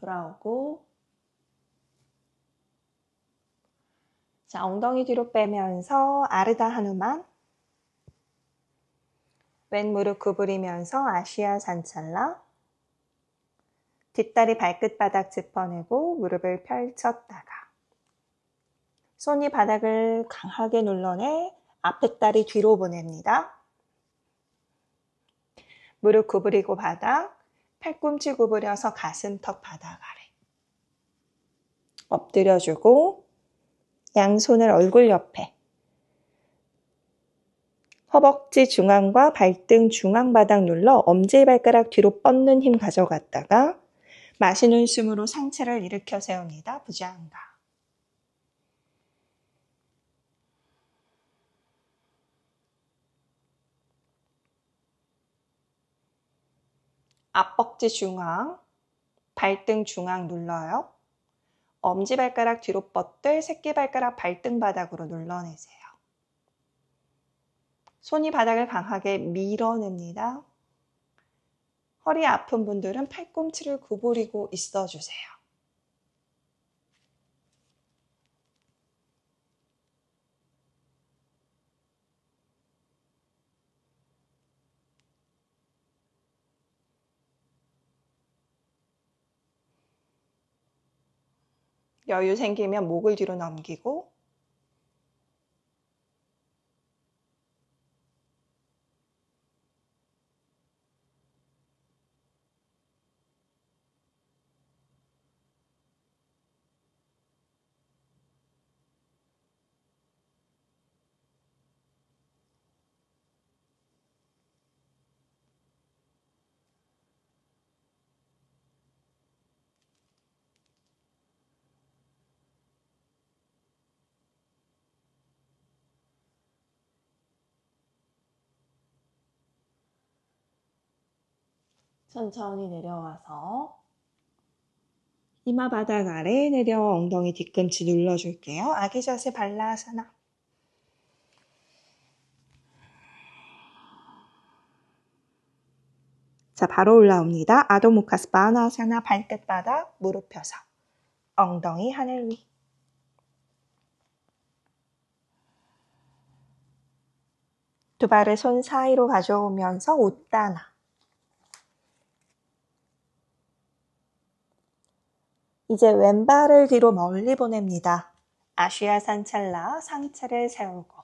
돌아오고, 자, 엉덩이 뒤로 빼면서 아르다 하누만, 왼 무릎 구부리면서 아시아 산찰라, 뒷다리 발끝바닥 짚어내고 무릎을 펼쳤다가 손이 바닥을 강하게 눌러내 앞에 다리 뒤로 보냅니다. 무릎 구부리고 바닥, 팔꿈치 구부려서 가슴턱 바닥 아래. 엎드려주고 양손을 얼굴 옆에. 허벅지 중앙과 발등 중앙 바닥 눌러 엄지발가락 뒤로 뻗는 힘 가져갔다가 마시는 숨으로 상체를 일으켜 세웁니다. 부장가. 앞벅지 중앙, 발등 중앙 눌러요. 엄지발가락 뒤로 뻗들 새끼발가락 발등 바닥으로 눌러내세요. 손이 바닥을 강하게 밀어냅니다. 허리 아픈 분들은 팔꿈치를 구부리고 있어주세요. 여유 생기면 목을 뒤로 넘기고 천천히 내려와서 이마 바닥 아래 내려 엉덩이 뒤꿈치 눌러줄게요. 아기 자세 발라사나. 자, 바로 올라옵니다. 아도 무카스바나사나 발끝 바닥 무릎 펴서 엉덩이 하늘 위. 두 발을 손 사이로 가져오면서 웃다나. 이제 왼발을 뒤로 멀리 보냅니다. 아쉬아 산찰라 상체를 세우고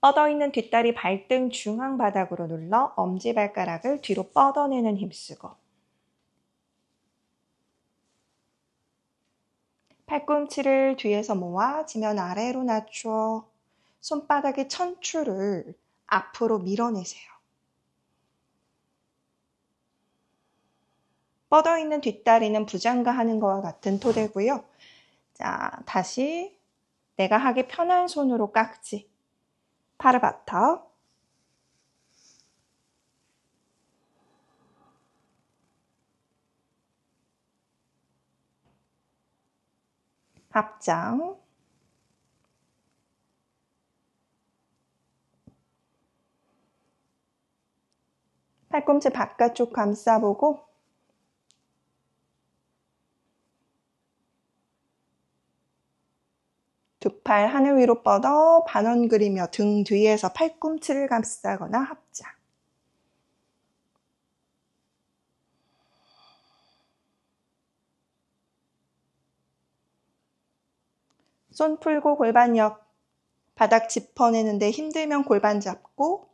뻗어있는 뒷다리 발등 중앙 바닥으로 눌러 엄지발가락을 뒤로 뻗어내는 힘쓰고 팔꿈치를 뒤에서 모아 지면 아래로 낮춰 손바닥의 척추를 앞으로 밀어내세요. 뻗어있는 뒷다리는 부장가 하는 것과 같은 토대고요. 자, 다시 내가 하기 편한 손으로 깍지. 파르바타. 합장. 팔꿈치 바깥쪽 감싸보고 두 팔 하늘 위로 뻗어 반원 그리며 등 뒤에서 팔꿈치를 감싸거나 합장. 손 풀고 골반 옆 바닥 짚어내는데 힘들면 골반 잡고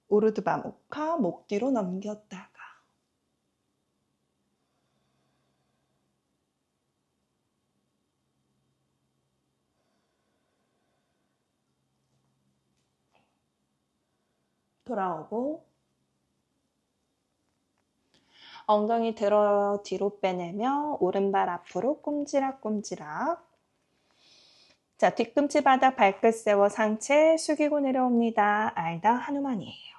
우르드바 무카 목 뒤로 넘겼다가 돌아오고 엉덩이 들어 뒤로 빼내며 오른발 앞으로 꼼지락꼼지락. 자, 뒤꿈치 바닥 발끝 세워 상체 숙이고 내려옵니다. 알다 하누만이에요.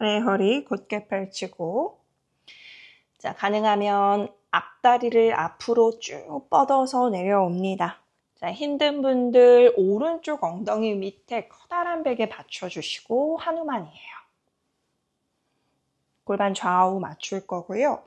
아래 허리 곧게 펼치고 자, 가능하면 앞다리를 앞으로 쭉 뻗어서 내려옵니다.
자, 힘든 분들 오른쪽 엉덩이 밑에 커다란 베개 받쳐주시고 한우만이에요. 골반 좌우 맞출 거고요.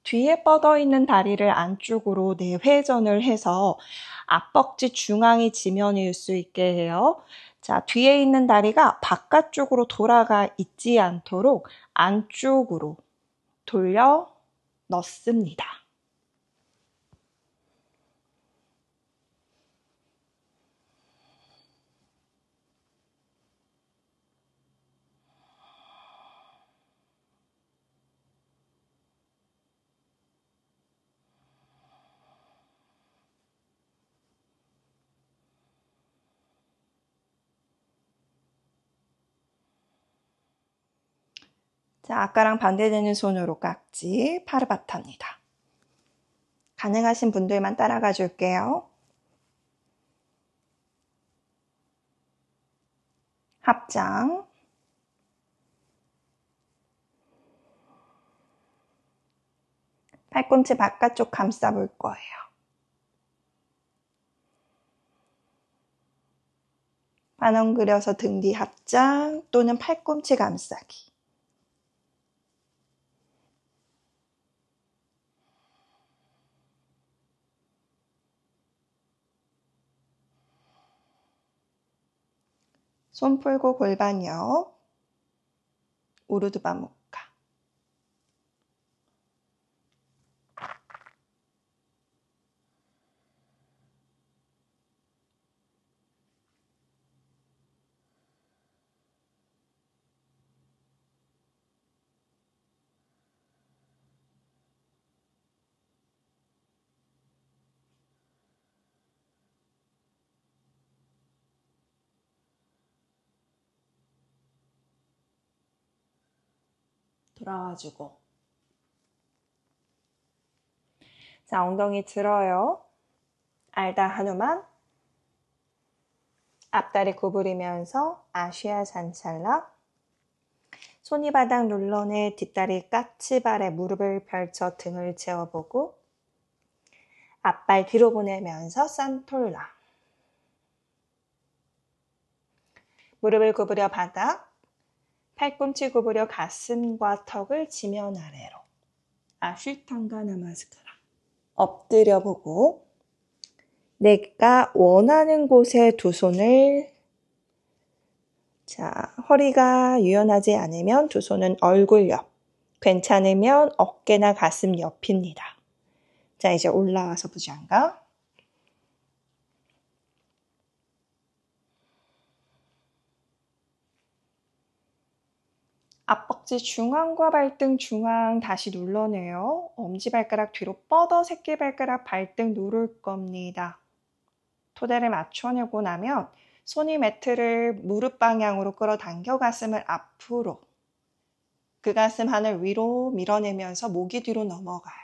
뒤에 뻗어 있는 다리를 안쪽으로 내회전을 해서 앞벅지 중앙이 지면일 수 있게 해요. 자, 뒤에 있는 다리가 바깥쪽으로 돌아가 있지 않도록 안쪽으로 돌려 넣습니다. 자, 아까랑 반대되는 손으로 깍지, 파르바타입니다. 가능하신 분들만 따라가 줄게요. 합장. 팔꿈치 바깥쪽 감싸 볼 거예요. 반원 그려서 등 뒤 합장 또는 팔꿈치 감싸기. 손 풀고 골반요. 우르드바 무카. 돌아와주고. 자, 엉덩이 들어요. 알다 한우만. 앞다리 구부리면서 아쉬아 산찰락. 손이 바닥 눌러내 뒷다리 까치발에 무릎을 펼쳐 등을 재워보고 앞발 뒤로 보내면서 산톨라. 무릎을 구부려 바닥. 팔꿈치 구부려 가슴과 턱을 지면 아래로. 아쉬탕가 나마스카라. 엎드려 보고 내가 원하는 곳에 두 손을 자, 허리가 유연하지 않으면 두 손은 얼굴 옆, 괜찮으면 어깨나 가슴 옆입니다. 자, 이제 올라와서 부장가. 앞벅지 중앙과 발등 중앙 다시 눌러내요. 엄지발가락 뒤로 뻗어 새끼발가락 발등 누를 겁니다. 토대를 맞춰내고 나면 손이 매트를 무릎 방향으로 끌어당겨 가슴을 앞으로 그 가슴 하늘 위로 밀어내면서 목이 뒤로 넘어가요.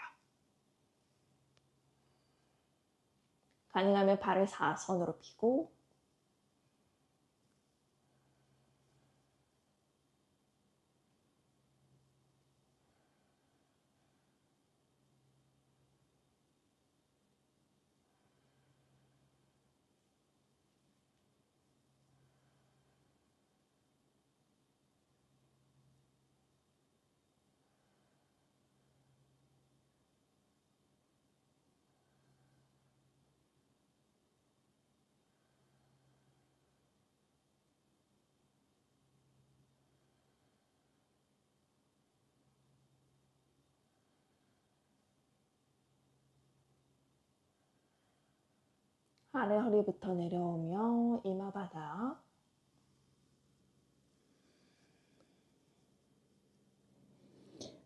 가능하면 발을 사선으로 펴고 아래 허리부터 내려오며 이마 바닥.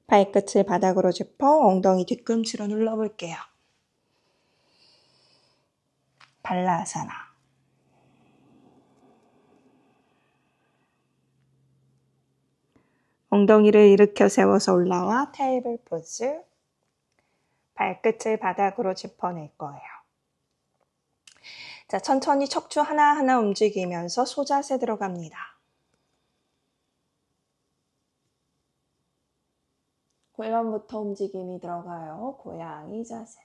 발끝을 바닥으로 짚어 엉덩이 뒤꿈치로 눌러볼게요. 발라사나. 엉덩이를 일으켜 세워서 올라와 테이블 포즈. 발끝을 바닥으로 짚어낼 거예요. 자, 천천히 척추 하나하나 움직이면서 소자세 들어갑니다. 골반부터 움직임이 들어가요. 고양이 자세.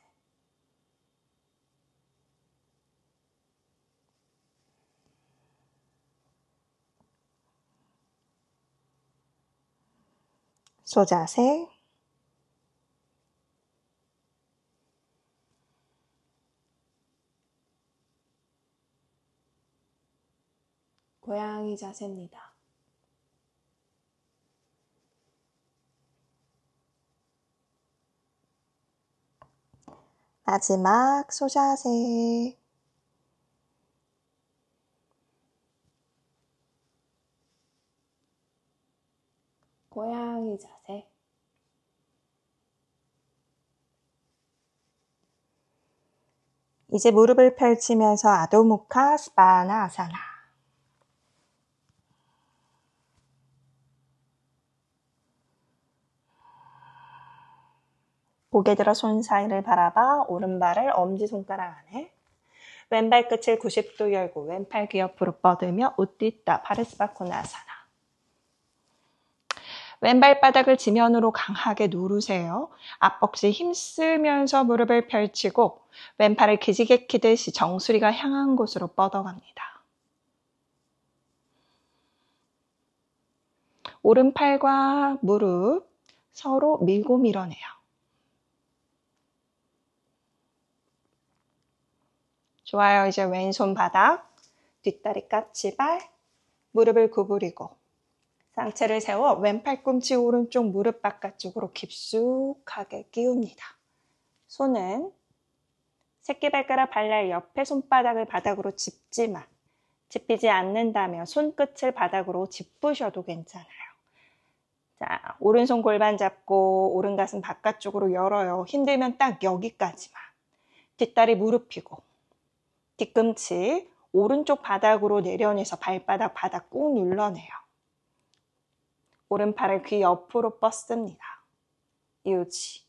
소자세. 고양이 자세입니다. 마지막 소자세. 고양이 자세. 이제 무릎을 펼치면서 아도무카 스바나 아사나. 고개 들어 손 사이를 바라봐 오른발을 엄지손가락 안에, 왼발 끝을 90도 열고 왼팔 귀 옆으로 뻗으며 우띠따 파르스바코나사나. 왼발 바닥을 지면으로 강하게 누르세요. 앞벅지 힘쓰면서 무릎을 펼치고 왼팔을 기지개 키듯이 정수리가 향한 곳으로 뻗어갑니다. 오른팔과 무릎 서로 밀고 밀어내요. 좋아요. 이제 왼손 바닥, 뒷다리 까치발, 무릎을 구부리고 상체를 세워 왼팔 꿈치 오른쪽 무릎 바깥쪽으로 깊숙하게 끼웁니다. 손은 새끼발가락 발날 옆에 손바닥을 바닥으로 짚지만 짚히지 않는다면 손끝을 바닥으로 짚으셔도 괜찮아요. 자, 오른손 골반 잡고 오른 가슴 바깥쪽으로 열어요. 힘들면 딱 여기까지만. 뒷다리 무릎 펴고 뒤꿈치 오른쪽 바닥으로 내려내서 발바닥 바닥 꾹 눌러내요. 오른팔을 귀 옆으로 뻗습니다. 유지.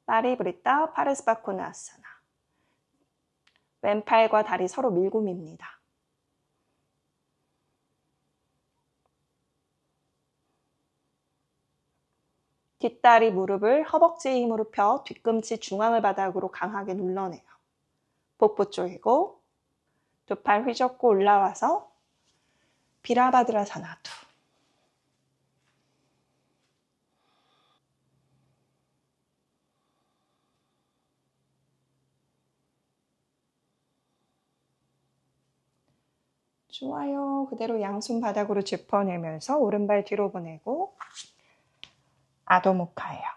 파리브리따 파르스바코나아사나. 왼팔과 다리 서로 밀고 밉니다. 뒷다리 무릎을 허벅지 힘으로 펴 뒤꿈치 중앙을 바닥으로 강하게 눌러내요. 복부 조이고 두 팔 휘젓고 올라와서 비라바드라사나 2. 좋아요. 그대로 양손 바닥으로 짚어내면서 오른발 뒤로 보내고 아도무카예요.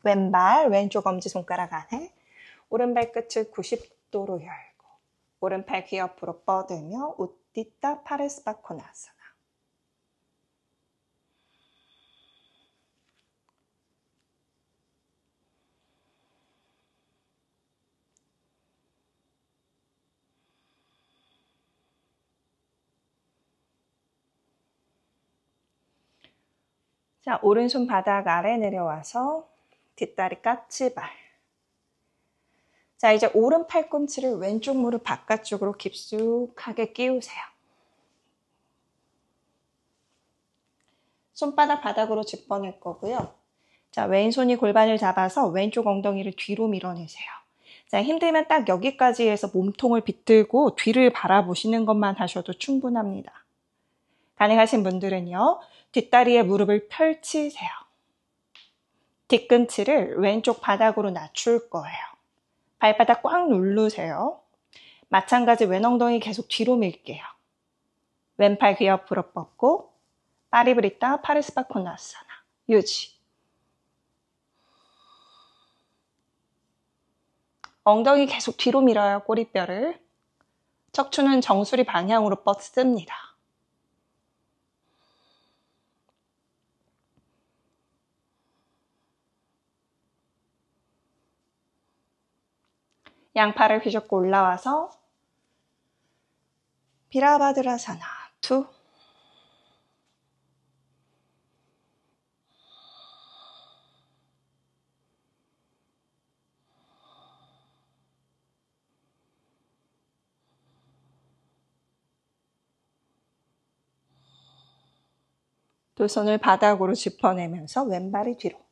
왼발 왼쪽 엄지손가락 안에 오른발 끝을 90도로 열고 오른팔 귀 옆으로 뻗으며 우띠따 파르스바코나아사나. 자, 오른손 바닥 아래 내려와서 뒷다리 까치발. 자, 이제 오른 팔꿈치를 왼쪽 무릎 바깥쪽으로 깊숙하게 끼우세요. 손바닥 바닥으로 짚어낼 거고요. 자, 왼손이 골반을 잡아서 왼쪽 엉덩이를 뒤로 밀어내세요. 자, 힘들면 딱 여기까지 해서 몸통을 비틀고 뒤를 바라보시는 것만 하셔도 충분합니다. 가능하신 분들은요, 뒷다리에 무릎을 펼치세요. 뒤꿈치를 왼쪽 바닥으로 낮출 거예요. 발바닥 꽉 누르세요. 마찬가지 왼 엉덩이 계속 뒤로 밀게요. 왼팔 귀 옆으로 뻗고 파리브리따 파르스바코나아사나. 유지. 엉덩이 계속 뒤로 밀어요. 꼬리뼈를. 척추는 정수리 방향으로 뻗습니다. 양팔을 휘젓고 올라와서 비라바드라사나 2. 두 손을 바닥으로 짚어내면서 왼발이 뒤로.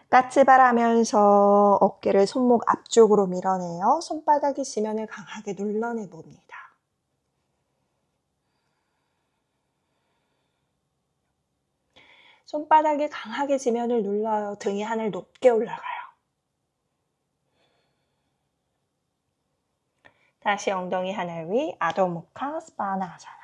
까치발하면서 어깨를 손목 앞쪽으로 밀어내요. 손바닥이 지면을 강하게 눌러내 봅니다. 손바닥이 강하게 지면을 눌러요. 등이 하늘 높게 올라가요. 다시 엉덩이 하늘 위 아도무카 스바나아사나.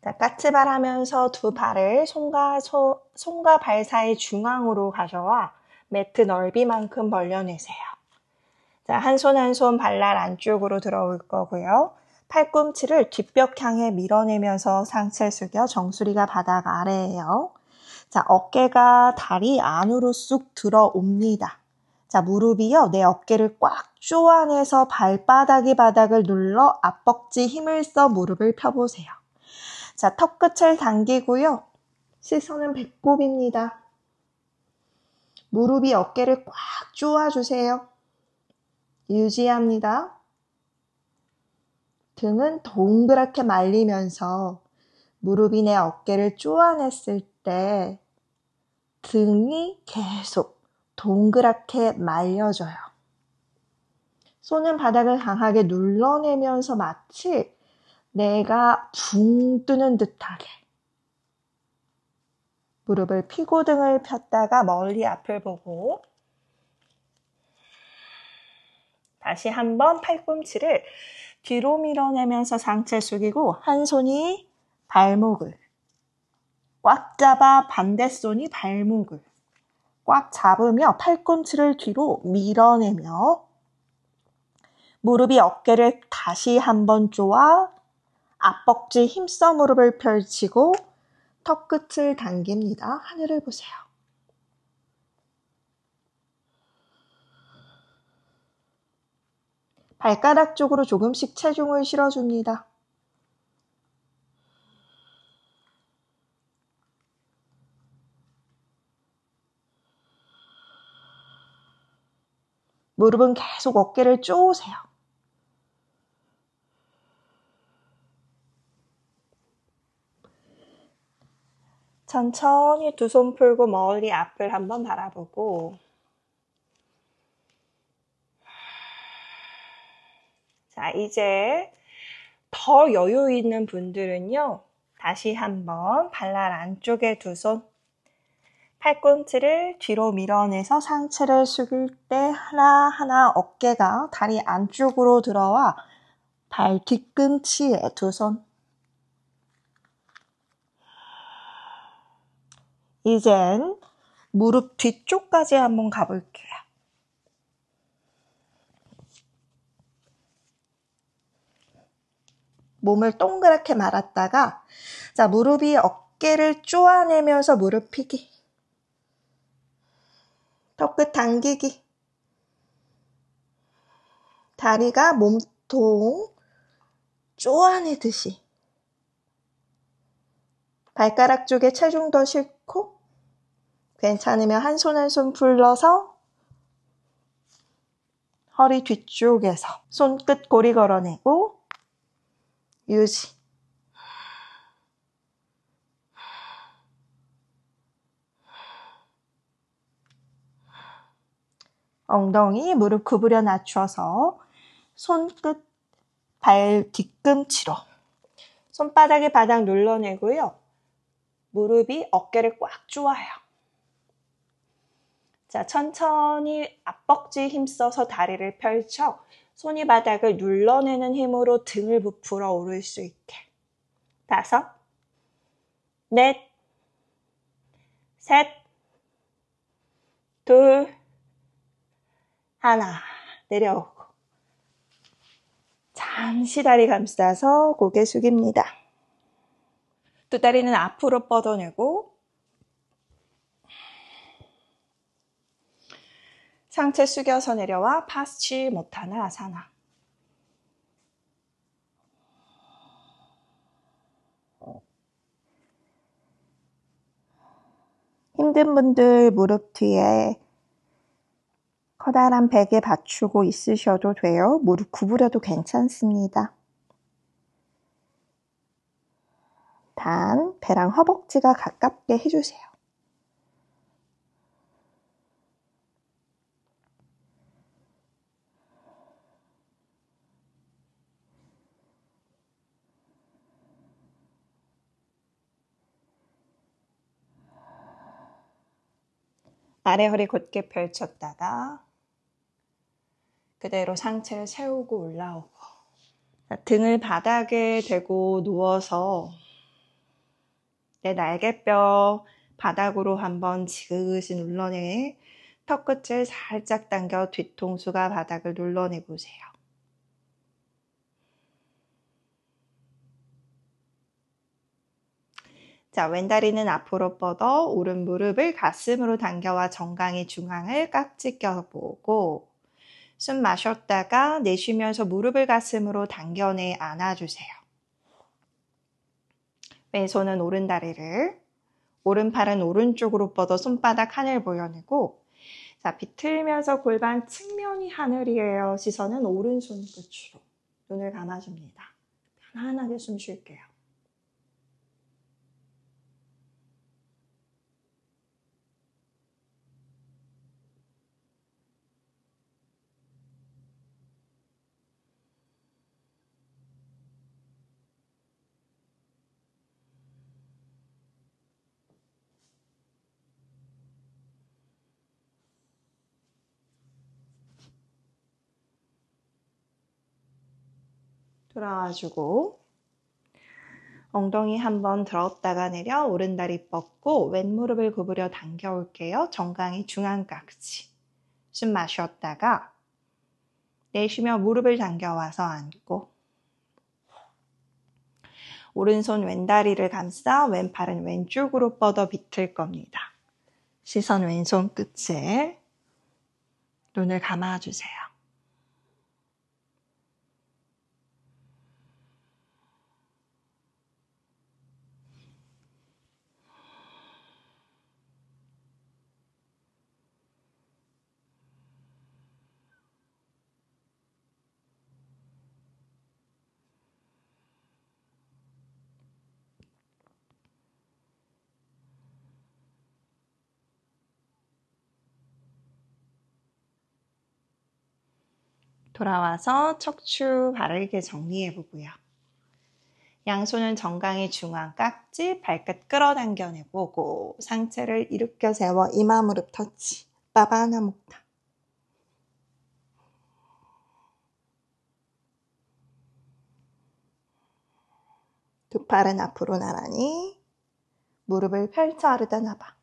자, 까치발 하면서 두 발을 손과 발 사이 중앙으로 가져와 매트 넓이만큼 벌려내세요. 자, 한 손 한 손 발날 안쪽으로 들어올 거고요. 팔꿈치를 뒷벽 향해 밀어내면서 상체 숙여 정수리가 바닥 아래예요. 자, 어깨가 다리 안으로 쑥 들어옵니다. 자, 무릎이요. 내 어깨를 꽉 쪼아내서 발바닥이 바닥을 눌러 앞벅지 힘을 써 무릎을 펴보세요. 자, 턱끝을 당기고요. 시선은 배꼽입니다. 무릎이 어깨를 꽉 쪼아주세요. 유지합니다. 등은 동그랗게 말리면서 무릎이 내 어깨를 쪼아냈을 때 등이 계속 동그랗게 말려져요. 손은 바닥을 강하게 눌러내면서 마치 내가 붕 뜨는 듯하게 무릎을 펴고 등을 폈다가 멀리 앞을 보고 다시 한번 팔꿈치를 뒤로 밀어내면서 상체 숙이고 한 손이 발목을 꽉 잡아 반대손이 발목을 꽉 잡으며 팔꿈치를 뒤로 밀어내며 무릎이 어깨를 다시 한번 쪼아 앞벅지 힘써 무릎을 펼치고 턱끝을 당깁니다. 하늘을 보세요. 발가락 쪽으로 조금씩 체중을 실어줍니다. 무릎은 계속 어깨를 쪼으세요. 천천히 두 손 풀고 멀리 앞을 한번 바라보고 자, 이제 더 여유 있는 분들은요. 다시 한번 발날 안쪽에 두 손 팔꿈치를 뒤로 밀어내서 상체를 숙일 때 하나하나 어깨가 다리 안쪽으로 들어와 발 뒤꿈치에 두 손. 이젠 무릎 뒤쪽까지 한번 가볼게요. 몸을 동그랗게 말았다가 자, 무릎이 어깨를 쪼아내면서 무릎 펴기. 턱끝 당기기. 다리가 몸통 쪼아내듯이. 발가락 쪽에 체중 더 싣고 괜찮으면 한 손 한 손 풀러서 허리 뒤쪽에서 손끝 고리 걸어내고 유지. 엉덩이 무릎 구부려 낮춰서 손끝 발 뒤꿈치로 손바닥에 바닥 눌러내고요. 무릎이 어깨를 꽉 조아요. 자, 천천히 앞벅지 힘써서 다리를 펼쳐 손이 바닥을 눌러내는 힘으로 등을 부풀어 오를 수 있게. 5, 넷, 셋, 둘, 하나. 내려오고. 잠시 다리 감싸서 고개 숙입니다. 두 다리는 앞으로 뻗어내고 상체 숙여서 내려와 파스치모타나 아사나. 힘든 분들 무릎 뒤에 커다란 베개 받치고 있으셔도 돼요. 무릎 구부려도 괜찮습니다. 단, 배랑 허벅지가 가깝게 해주세요. 아래 허리 곧게 펼쳤다가 그대로 상체를 세우고 올라오고 등을 바닥에 대고 누워서 내 날개뼈 바닥으로 한번 지그시 눌러내 턱끝을 살짝 당겨 뒤통수가 바닥을 눌러내 보세요. 자, 왼다리는 앞으로 뻗어 오른 무릎을 가슴으로 당겨와 정강이 중앙을 깍지 껴보고 숨 마셨다가 내쉬면서 무릎을 가슴으로 당겨내 안아주세요. 왼손은 오른 다리를, 오른팔은 오른쪽으로 뻗어 손바닥 하늘 보여내고 자, 비틀면서 골반 측면이 하늘이에요. 시선은 오른손 끝으로 눈을 감아줍니다. 편안하게 숨 쉴게요. 돌아와주고 엉덩이 한번 들었다가 내려 오른다리 뻗고 왼무릎을 구부려 당겨 올게요. 정강이 중앙깍지. 숨 마셨다가 내쉬며 무릎을 당겨와서 앉고 오른손 왼다리를 감싸 왼팔은 왼쪽으로 뻗어 비틀 겁니다. 시선 왼손 끝에 눈을 감아주세요. 돌아와서 척추 바르게 정리해보고요. 양손은 정강이 중앙 깍지, 발끝 끌어당겨내보고 상체를 일으켜 세워 이마 무릎 터치, 빠바나 목타. 두 팔은 앞으로 나란히 무릎을 펼쳐 아르다 나바.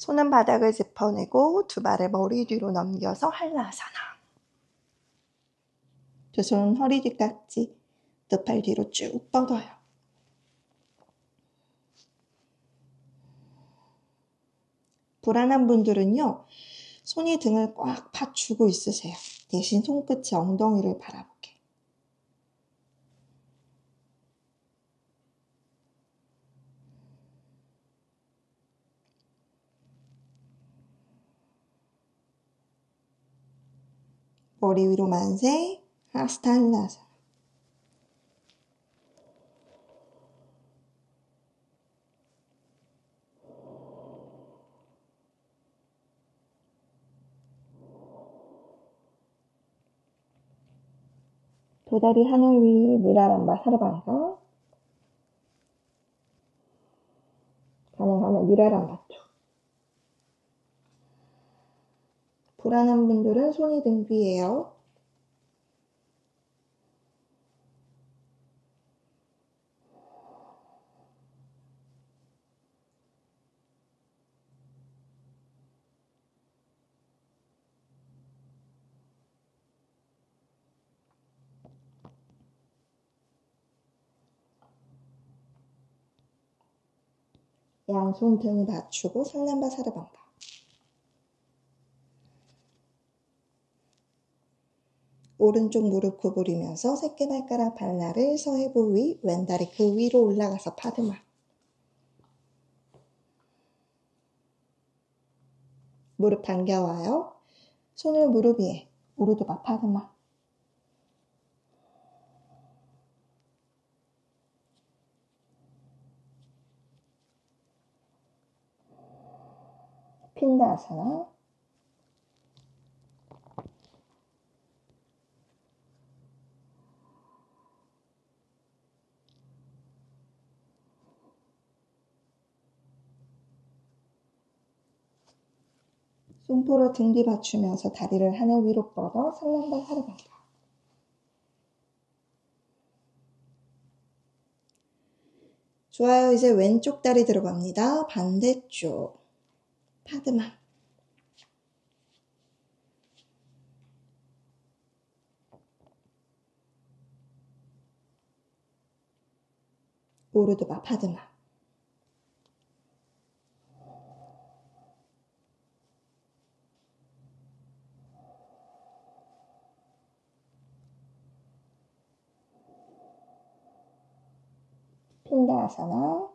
손은 바닥을 짚어내고 두 발을 머리 뒤로 넘겨서 한라사나. 두 손 허리 뒤깍지, 두 팔 뒤로 쭉 뻗어요. 불안한 분들은요, 손이 등을 꽉 받치고 있으세요. 대신 손끝이 엉덩이를 바라보게. 머리 위로 만세, 하스탄라사나. 두 다리 하늘 위 니라람바 사르방가. 가능하면 니라람바 쪽. 불안한 분들은 손이 등 뒤에요. 양손 등을 낮추고 상남바 사르방가. 오른쪽 무릎 구부리면서 새끼발가락 발날을 서해부 위, 왼다리 그 위로 올라가서 파드마. 무릎 당겨와요. 손을 무릎 위에. 오르드바 파드마. 핀다아사나. 손포로 등 뒤 받치면서 다리를 하늘 위로 뻗어 상완발 하르반가. 좋아요. 이제 왼쪽 다리 들어갑니다. 반대쪽. 파드마. 오르드바 파드마. 핀다아사나.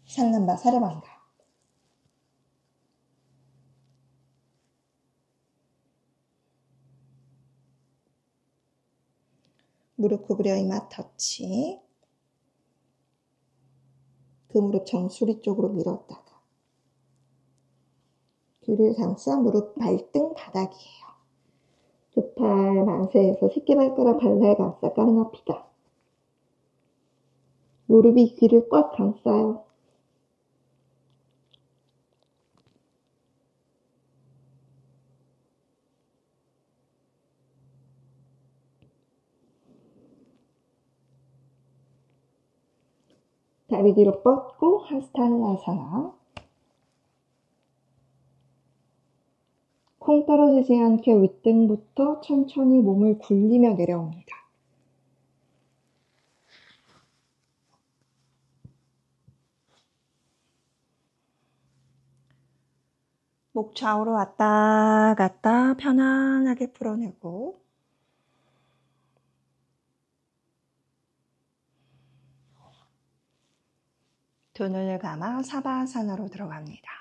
상남바 사르반가. 무릎 구부려 이마 터치. 그 무릎 정수리 쪽으로 밀었다가 귀를 감싸 무릎 발등 바닥이에요. 두 팔 만세해서 새끼발가락 발라에 감싸 까르나피다. 무릎이 귀를 꽉 감싸요. 다리 뒤로 뻗고 하스탈라사나. 콩 떨어지지 않게 윗등부터 천천히 몸을 굴리며 내려옵니다. 목 좌우로 왔다 갔다 편안하게 풀어내고 두 눈을 감아 사바아사나로 들어갑니다.